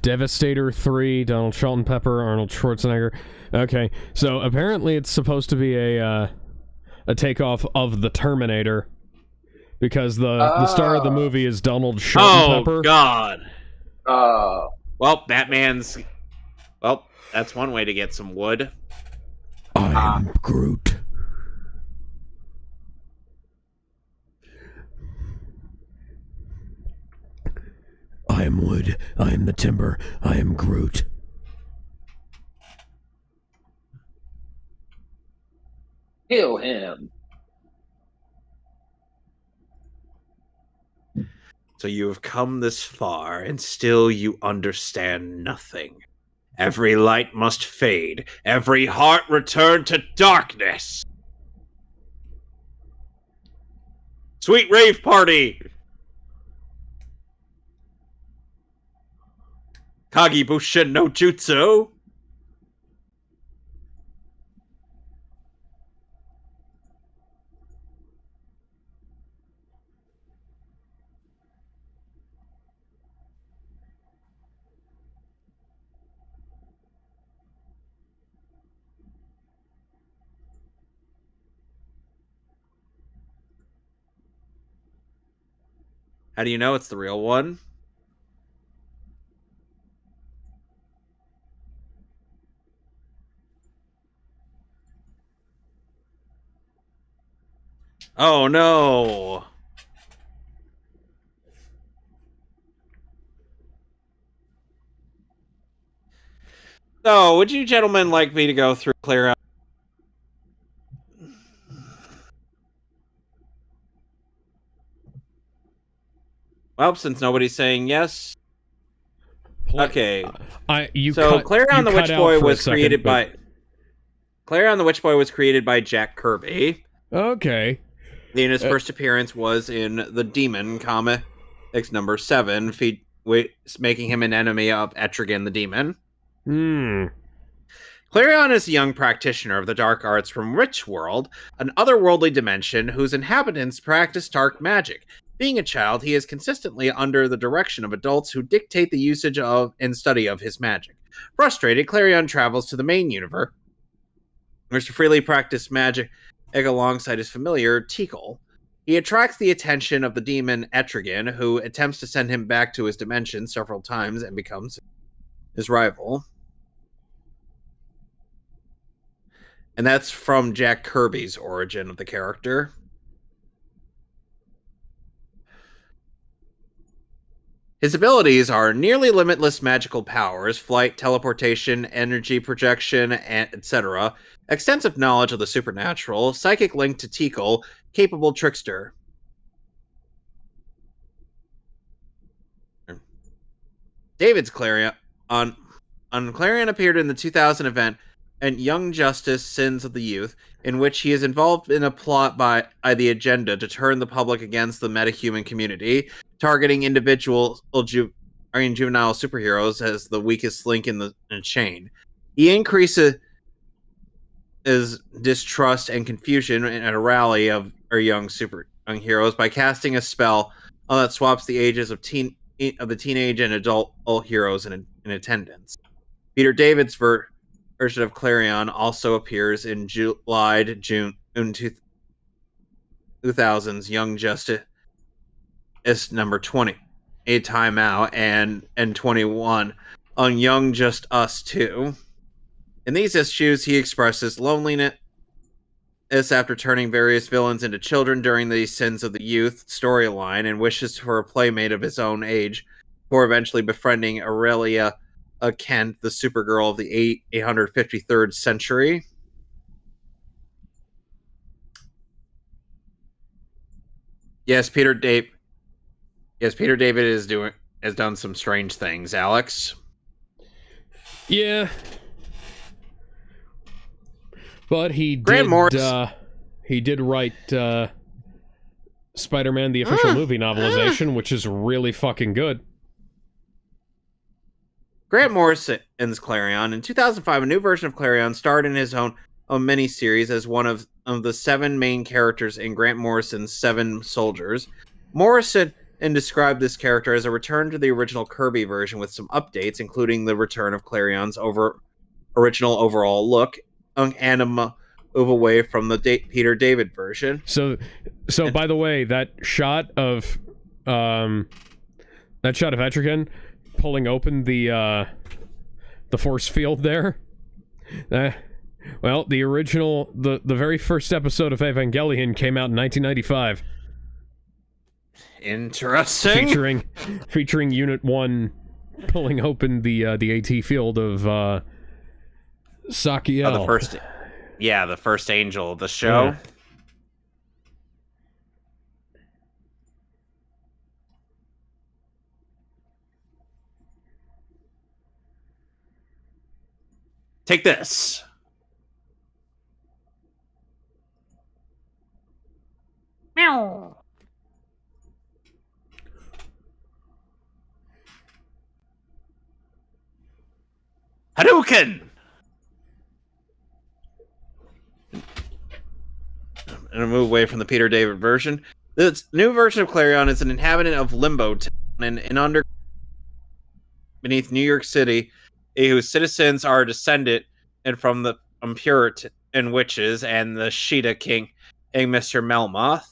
Devastator 3, Donald Schultenpepper, Arnold Schwarzenegger. Okay, so apparently it's supposed to be a takeoff of the Terminator, because the star of the movie is Donald Schultenpepper. Oh God. Oh. Well, Batman's. Well, that's one way to get some wood. I am Groot. I am wood. I am the timber. I am Groot. Kill him. So you have come this far, and still you understand nothing. Every light must fade. Every heart return to darkness. Sweet rave party. Kagibushin no Jutsu. How do you know it's the real one? Oh no. So, would you gentlemen like me to go through clear out? Well, since nobody's saying yes. Okay. You So cut, Clarion you the cut Witch out Boy for a was second, created but- by Clarion the Witch Boy was created by Jack Kirby. Okay. And his first appearance was in the Demon Comics number 7, making him an enemy of Etrigan the Demon. Clarion is a young practitioner of the dark arts from Rich World, an otherworldly dimension whose inhabitants practice dark magic. Being a child, he is consistently under the direction of adults who dictate the usage of and study of his magic. Frustrated, Clarion travels to the main universe, where to freely practice magic alongside his familiar, Tikal. He attracts the attention of the demon Etrigan, who attempts to send him back to his dimension several times and becomes his rival. And that's from Jack Kirby's origin of the character. His abilities are nearly limitless magical powers, flight, teleportation, energy projection, etc., extensive knowledge of the supernatural, psychic link to Tikal, capable trickster. David's Clarion on Clarion appeared in the 2000 event and Young Justice Sins of the Youth, in which he is involved in a plot by the agenda to turn the public against the metahuman community, targeting individual juvenile superheroes as the weakest link in the chain. He increases his distrust and confusion at a rally of our young heroes by casting a spell that swaps the ages of the teenage and adult heroes in attendance. Peter David's version of Clarion also appears in June 2000's Young Justice number 20, A Time Out, and 21 on Young Just Us 2. In these issues, he expresses loneliness after turning various villains into children during the Sins of the Youth storyline and wishes for a playmate of his own age before eventually befriending Aurelia Kent, the Supergirl of the 853rd century. Yes, Peter David has done some strange things, Alex. Yeah. But he Grant did Morris. He did write Spider-Man the official movie novelization, which is really fucking good. Grant Morrison's Clarion. In 2005, a new version of Clarion starred in his own miniseries as one of the 7 main characters in Grant Morrison's 7 Soldiers. Morrison described this character as a return to the original Kirby version with some updates, including the return of Clarion's original overall look and a move away from the Peter David version. So by the way, that shot of Etrigan pulling open the force field there. Well, the original, the very first episode of Evangelion came out in 1995. Interesting. Featuring Unit 1 pulling open the AT field of Sakiel. The first angel of the show. Yeah. Take this. Meow. Hadouken! And a move away from the Peter David version. This new version of Clarion is an inhabitant of Limbo Town and beneath New York City, whose citizens are descended from the Puritan witches and the Sheeta King, Mr. Melmoth.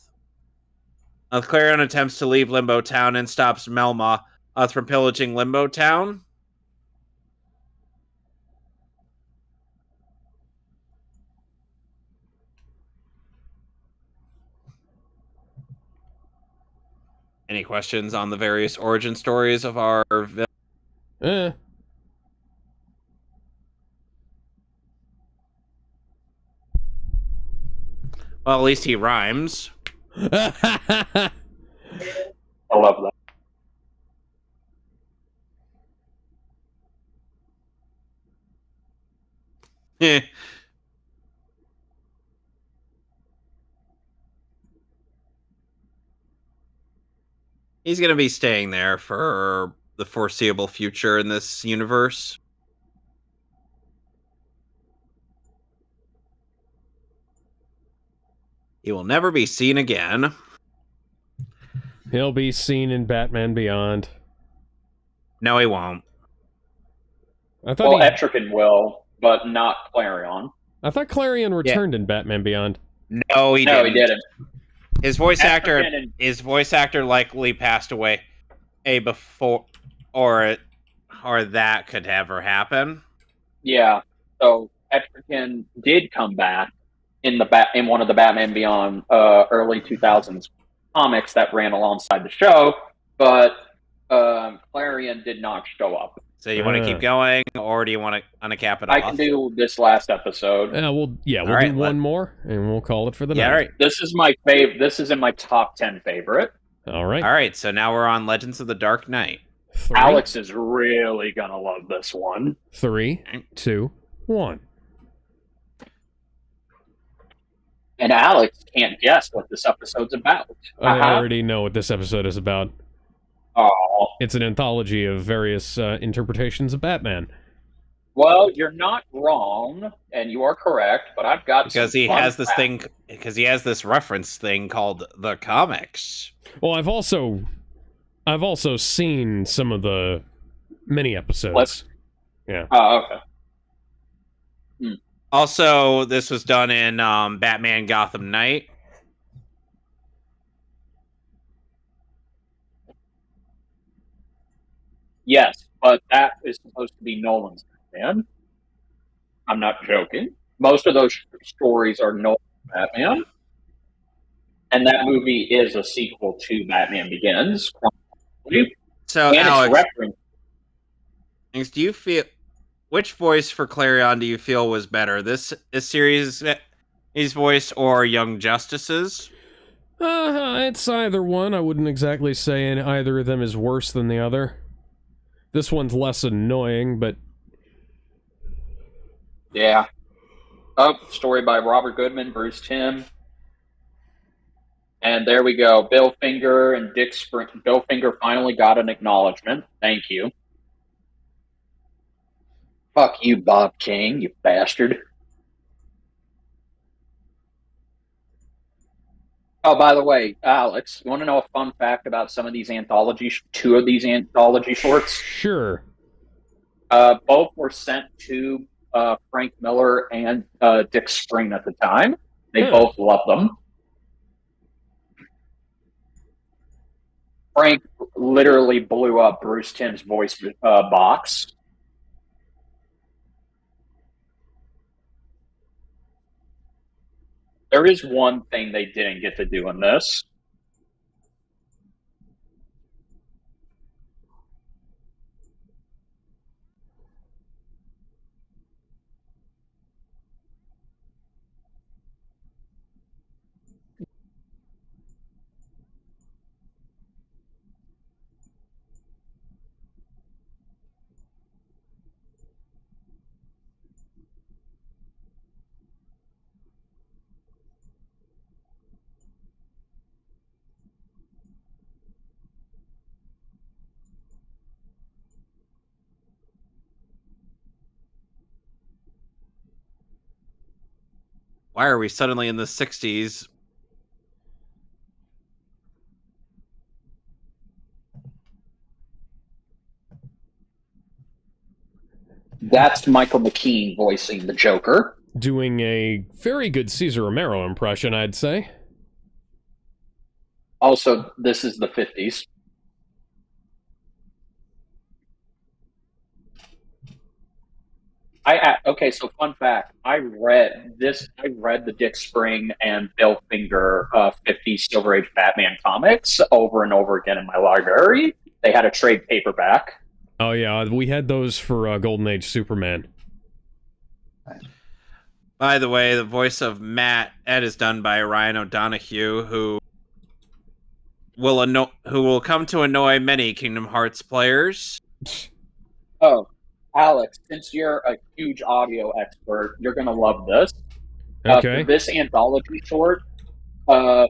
Clarion attempts to leave Limbo Town and stops Melmoth from pillaging Limbo Town. Any questions on the various origin stories of our villain? Eh. Well, at least he rhymes. I love that. He's going to be staying there for the foreseeable future in this universe. He will never be seen again. He'll be seen in Batman Beyond. No, he won't. I thought Well, Etrigan will, but not Clarion. I thought Clarion returned in Batman Beyond. No, he No, didn't. he didn't. His voice Etrigan actor likely passed away before, or that could ever happen. Yeah. So Etrigan did come back in one of the Batman Beyond early 2000s comics that ran alongside the show, but Clarion did not show up. So you want to keep going, or do you want to cap it off? I can do this last episode. We'll do one more, and we'll call it for the night. All right. This is my favorite. This is in my top 10 favorite. All right. All right. So now we're on Legends of the Dark Knight. Alex is really gonna love this one. 3, 2, 1. And Alex can't guess what this episode's about. I already know what this episode is about. Oh. It's an anthology of various interpretations of Batman. Well, you're not wrong, and you are correct, but I've got because he has this reference thing called the comics. Well, I've also seen some of the mini episodes. Yeah. Oh, okay. Also, this was done in Batman Gotham Knight. Yes, but that is supposed to be Nolan's Batman. I'm not joking. Most of those stories are Nolan's Batman. And that movie is a sequel to Batman Begins. So, and Alex, it's do you feel... Which voice for Clarion do you feel was better? This series, his voice, or Young Justice's? It's either one. I wouldn't exactly say either of them is worse than the other. This one's less annoying, but... Yeah. Story by Robert Goodman, Bruce Timm. And there we go. Bill Finger and Dick Spring. Bill Finger finally got an acknowledgement. Thank you. Fuck you, Bob King, you bastard. Oh, by the way, Alex, you want to know a fun fact about some of these two of these anthology shorts? Sure. Both were sent to Frank Miller and Dick Spring at the time. They both loved them. Frank literally blew up Bruce Timm's voice box. There is one thing they didn't get to do in this. Why are we suddenly in the 60s? That's Michael McKean voicing the Joker. Doing a very good Cesar Romero impression, I'd say. Also, this is the 50s. Okay, so fun fact. I read the Dick Spring and Bill Finger 50s Silver Age Batman comics over and over again in my library. They had a trade paperback. Oh yeah, we had those for Golden Age Superman. By the way, the voice of Ed is done by Ryan O'Donoghue, who will come to annoy many Kingdom Hearts players. Oh, Alex, since you're a huge audio expert, you're gonna love this. Okay. For this anthology short, uh,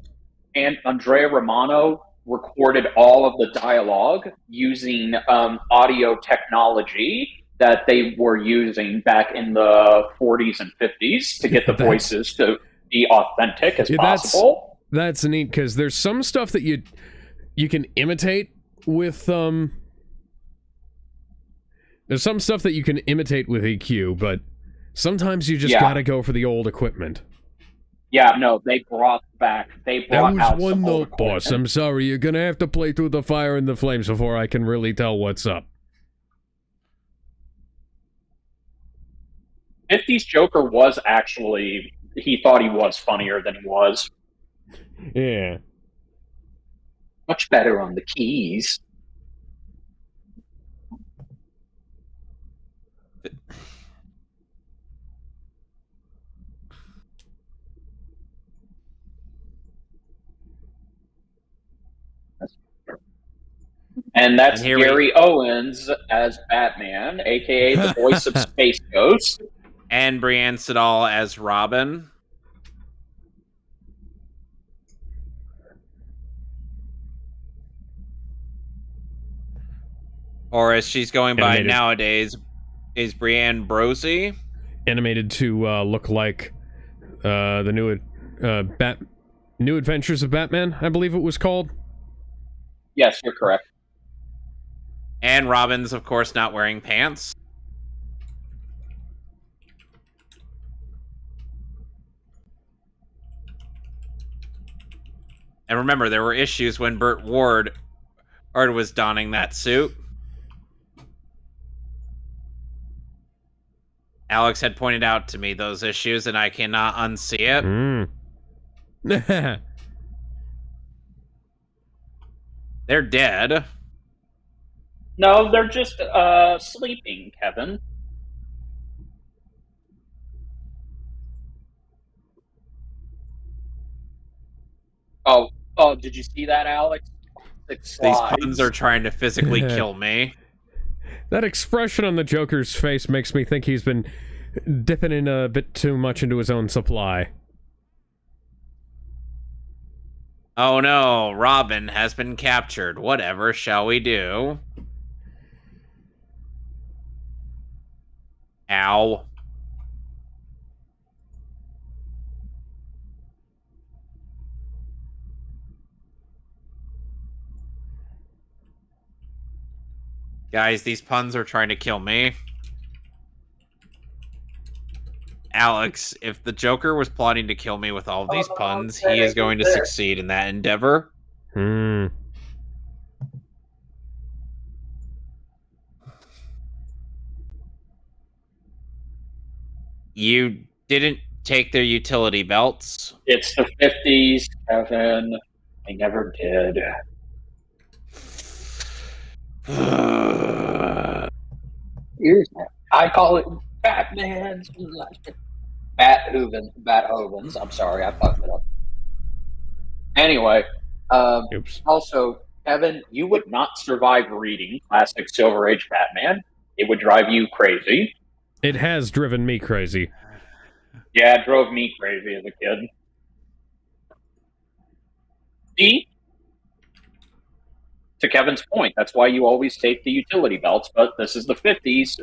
and Andrea Romano recorded all of the dialogue using audio technology that they were using back in the 40s and 50s to get the That's- voices to be authentic as Yeah, possible. That's neat because there's some stuff that you can imitate with There's some stuff that you can imitate with EQ, but sometimes you just gotta go for the old equipment. Yeah, no, they brought That was out one some old note, boss. equipment. I'm sorry, you're gonna have to play through the fire and the flames before I can really tell what's up. 50s Joker was actually, he thought he was funnier than he was. Yeah. Much better on the keys. And that's And here Gary Owens as Batman, aka the voice of Space Ghost. And Brienne Siddall as Robin. Or as she's going by Animated. nowadays, is Brienne Brosy. Animated to look like the New Adventures of Batman, I believe it was called. Yes, you're correct. And Robin's, of course, not wearing pants. And remember, there were issues when Burt Ward was donning that suit. Alex had pointed out to me those issues, and I cannot unsee it. They're dead. No, they're just sleeping, Kevin. Oh, did you see that, Alex? These puns are trying to physically kill me. That expression on the Joker's face makes me think he's been dipping in a bit too much into his own supply. Oh no, Robin has been captured. Whatever shall we do? Ow. Guys, these puns are trying to kill me. Alex, if the Joker was plotting to kill me with all of these puns, he is going to succeed in that endeavor. You didn't take their utility belts. It's the 50s, Kevin. I never did. I call it Batman's Bathovens. I'm sorry, I fucked it up. Anyway, Oops. also, Kevin, you would not survive reading classic Silver Age Batman. It would drive you crazy. It has driven me crazy. Yeah, it drove me crazy as a kid. See? To Kevin's point, that's why you always take the utility belts, but this is the 50s.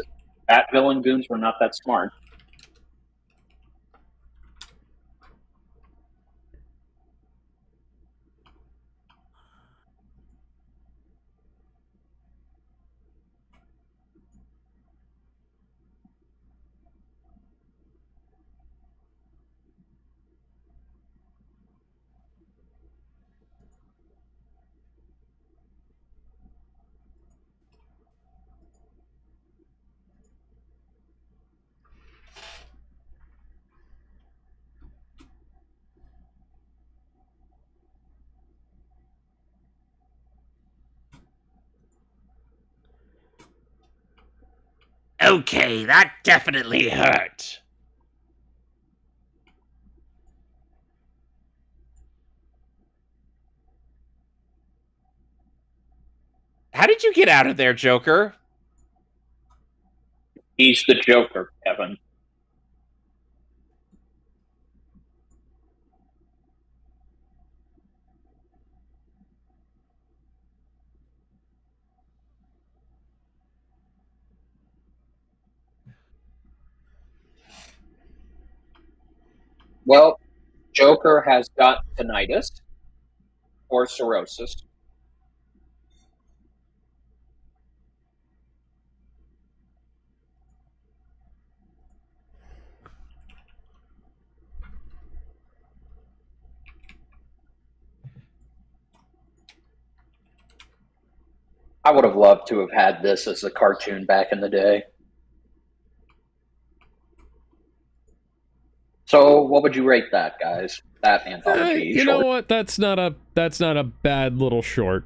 Bat villain goons were not that smart. Okay, that definitely hurt. How did you get out of there, Joker? He's the Joker, Kevin. Well, Joker has got tinnitus or cirrhosis. I would have loved to have had this as a cartoon back in the day. So, what would you rate that, guys? That anthology You short? know what? That's not a bad little short.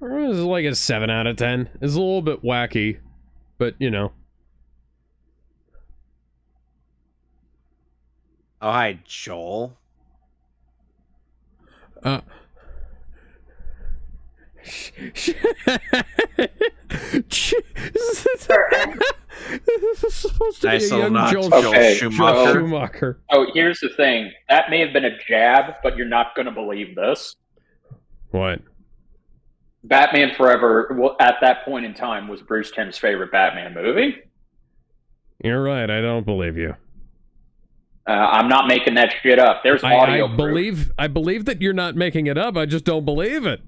It was like a 7 out of 10. It's a little bit wacky, but you know. Oh, hi, Joel. This is supposed to Nice be a little young nod Joel, to Joel Okay. Schumacher. Schumacher. Oh, here's the thing. That may have been a jab, but you're not going to believe this. What? Batman Forever, at that point in time, was Bruce Timm's favorite Batman movie. You're right. I don't believe you. I'm not making that shit up. There's audio I proof. believe that you're not making it up. I just don't believe it.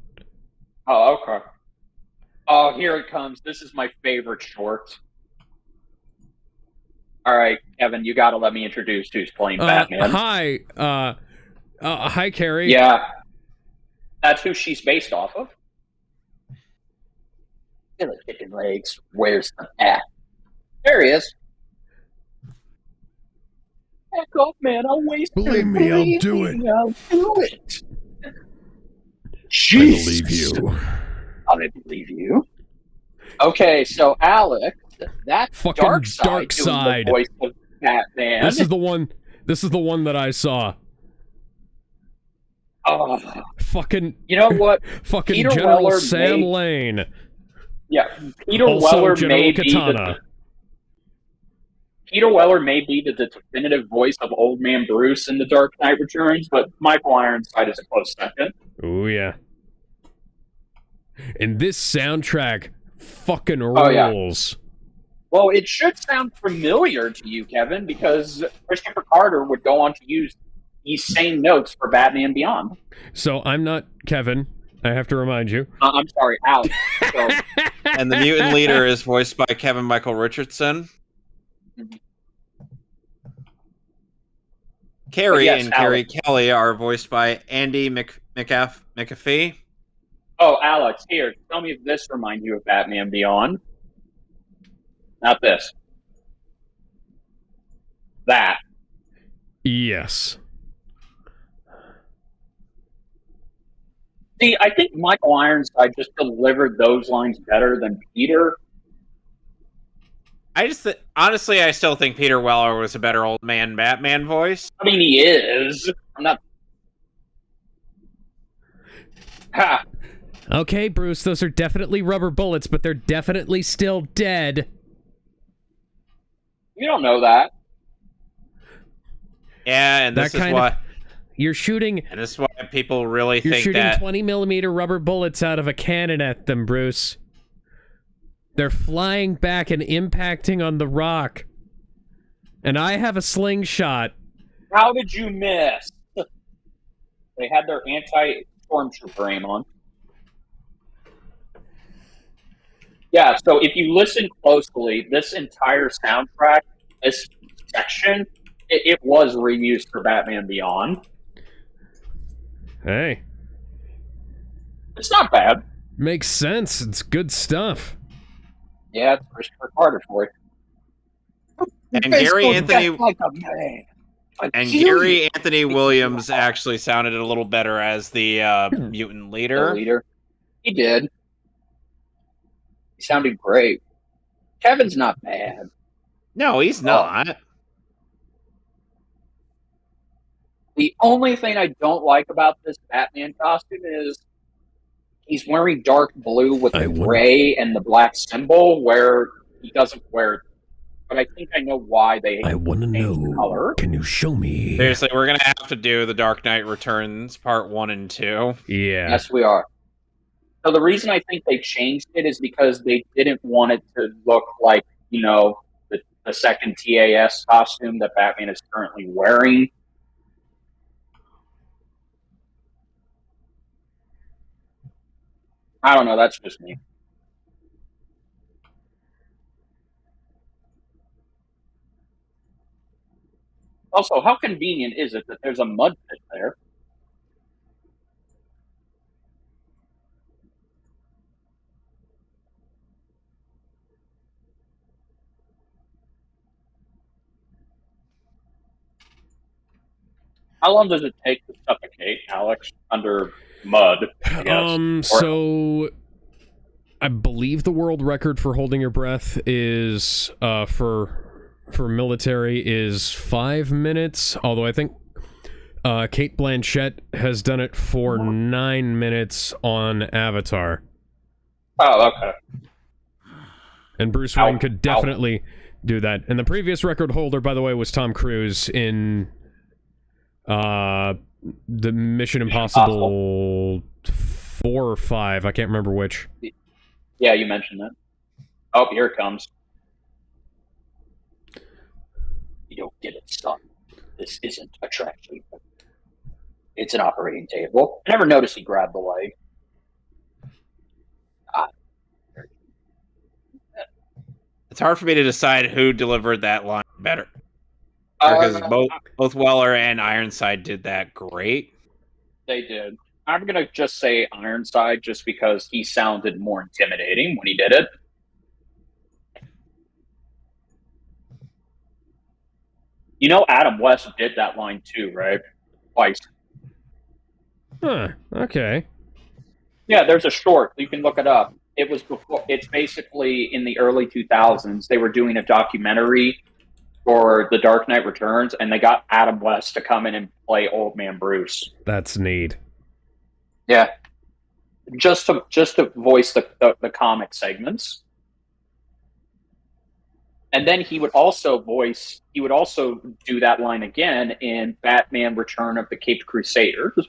Oh, okay. Oh, here it comes. This is my favorite short. All right, Kevin, you got to let me introduce who's playing Batman. Hi. Hi, Carrie. Yeah, that's who she's based off of. Killer chicken legs. Where's the hat? There he is. Back off, man. I'll waste it. Believe me, I'll do it. I'll do it. I Jesus. believe you. I believe you. Okay, so Alex, that Fucking Darkseid doing Darkseid. the voice of Batman. This is the one. This is the one that I saw. Oh, Fucking. you know what? Fucking Peter General Weller Sam made- Lane. Yeah, Peter Also Weller General may be Katana. Peter Weller may be the definitive voice of Old Man Bruce in The Dark Knight Returns, but Michael Ironside is a close second. Oh yeah. And this soundtrack fucking rules. Oh, yeah. Well, it should sound familiar to you, Kevin, because Christopher Carter would go on to use these same notes for Batman Beyond. So I'm not Kevin. I have to remind you. I'm sorry, Alex. So, And the mutant leader is voiced by Kevin Michael Richardson. Carrie yes, and Carrie Alex. Kelly are voiced by Andy McAfee. oh, Alex, here, tell me if this reminds you of Batman Beyond. Not this. That. Yes. See, I think Michael Ironside just delivered those lines better than Peter. Honestly, I still think Peter Weller was a better old man Batman voice. I mean, he is. I'm not. Ha! Okay, Bruce, those are definitely rubber bullets, but they're definitely still dead. You don't know that. Yeah, and That this is kind why. of- You're shooting And this is why people really You're think shooting that 20mm rubber bullets out of a cannon at them, Bruce. They're flying back and impacting on the rock. And I have a slingshot. How did you miss? They had their anti-stormtrooper aim on. Yeah, so if you listen closely, this entire soundtrack, this section, it was reused for Batman Beyond. Hey, It's not bad. makes sense. It's good stuff. Yeah, it's Christopher Carter for it. And Gary Anthony Like a man. and Gary Anthony Williams actually sounded a little better as the mutant The leader. leader. He did. He sounded great. Kevin's not bad. No, he's not. The only thing I don't like about this Batman costume is he's wearing dark blue with I the wouldn't- gray and the black symbol, where he doesn't wear. But I think I know why they I want to changed the know. color. Can you show me? Seriously, we're gonna have to do The Dark Knight Returns Part 1 and 2. Yeah. Yes, we are. So the reason I think they changed it is because they didn't want it to look like, the second TAS costume that Batman is currently wearing. I don't know. That's just me. Also, how convenient is it that there's a mud pit there? How long does it take to suffocate, Alex, under mud? I guess. So I believe the world record for holding your breath is for military is 5 minutes, although I think Kate Blanchett has done it for 9 minutes on Avatar. Oh, okay. And Bruce Wayne could definitely do that. And the previous record holder, by the way, was Tom Cruise in the Mission Impossible 4 or 5. I can't remember which. Yeah, you mentioned that. Oh, here it comes. You don't get it, son. This isn't a trash heap. It's an operating table. I never noticed he grabbed the leg. It's hard for me to decide who delivered that line better. Because both Weller and Ironside did that great. They did. I'm going to just say Ironside just because he sounded more intimidating when he did it. You know Adam West did that line too, right? Twice. Huh, okay. Yeah, there's a short. You can look it up. It was before. It's basically in the early 2000s. They were doing a documentary for The Dark Knight Returns, and they got Adam West to come in and play Old Man Bruce. That's neat. Yeah, just to voice the comic segments, and then he would also do that line again in Batman: Return of the Caped Crusaders.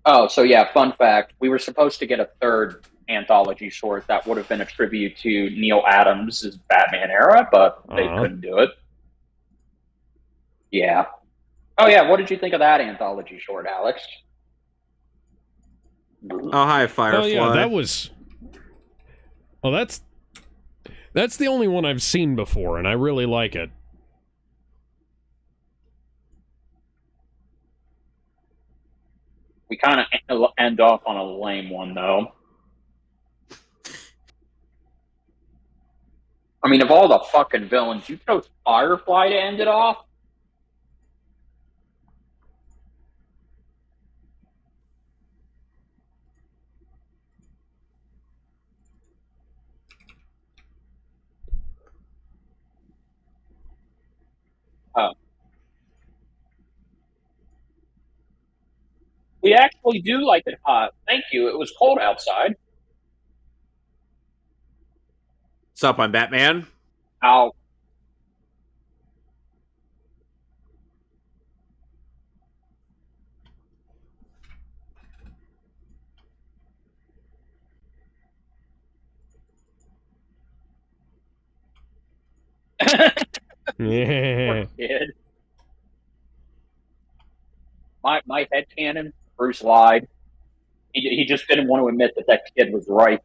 Oh, so yeah, fun fact. We were supposed to get a third anthology short that would have been a tribute to Neil Adams' Batman era, but they couldn't do it. Yeah. Oh, yeah, what did you think of that anthology short, Alex? Oh, hi, Firefly. Oh, yeah, that was... Well, that's the only one I've seen before, and I really like it. We kind of end off on a lame one, though. I mean, of all the fucking villains, you chose Firefly to end it off? Oh. We actually do like it hot. Thank you. It was cold outside. What's up, I'm Batman? Ow. Yeah. Poor kid. My headcanon, Bruce lied. He just didn't want to admit that kid was right.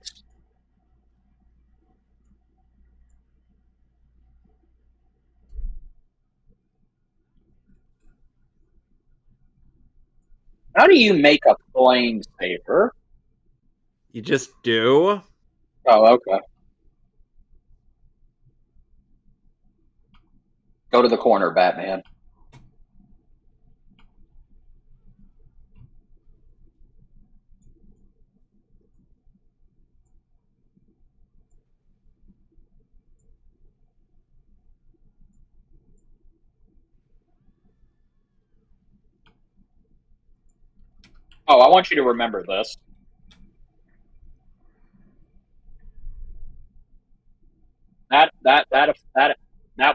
How do you make a flame saber? You just do? Oh, okay. Go to the corner, Batman. Oh, I want you to remember this. that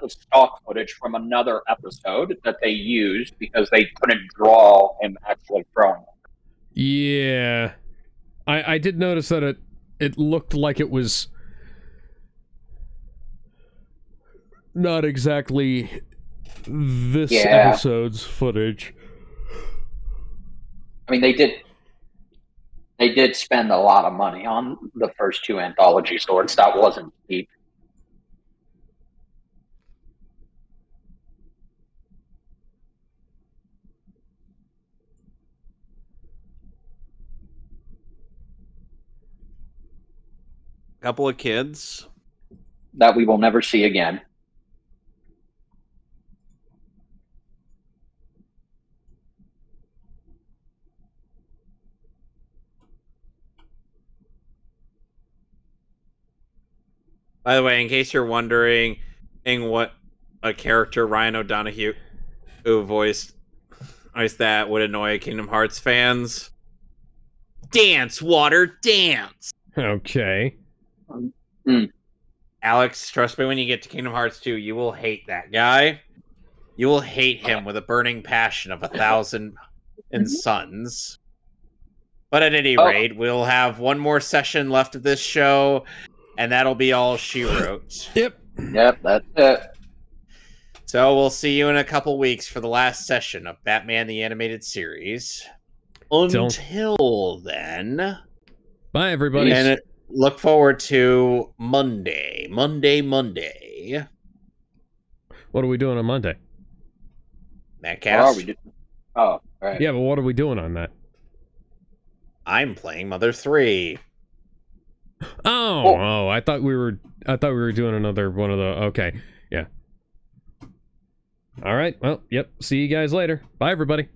was stock footage from another episode that they used because they couldn't draw him actually throwing it. Yeah. I did notice that it looked like it was not exactly this episode's footage. I mean, they did spend a lot of money on the first two anthology stories. That wasn't cheap. Couple of kids That we will never see again. By the way, in case you're wondering what a character Ryan O'Donoghue voiced that would annoy Kingdom Hearts fans. Dance, water, dance! Okay. Alex, trust me, when you get to Kingdom Hearts 2, you will hate that guy. You will hate him with a burning passion of 1,000 suns. But at any rate, we'll have one more session left of this show, and that'll be all she wrote. Yep, that's it. So we'll see you in a couple weeks for the last session of Batman the Animated Series. Until then... Bye, everybody. And look forward to Monday. What are we doing on Monday? Mattcast. What are we doing? Oh, all right. Yeah, but what are we doing on that? I'm playing Mother 3. Oh, I thought we were doing another one of the. Okay, yeah. All right. Well, yep. See you guys later. Bye, everybody.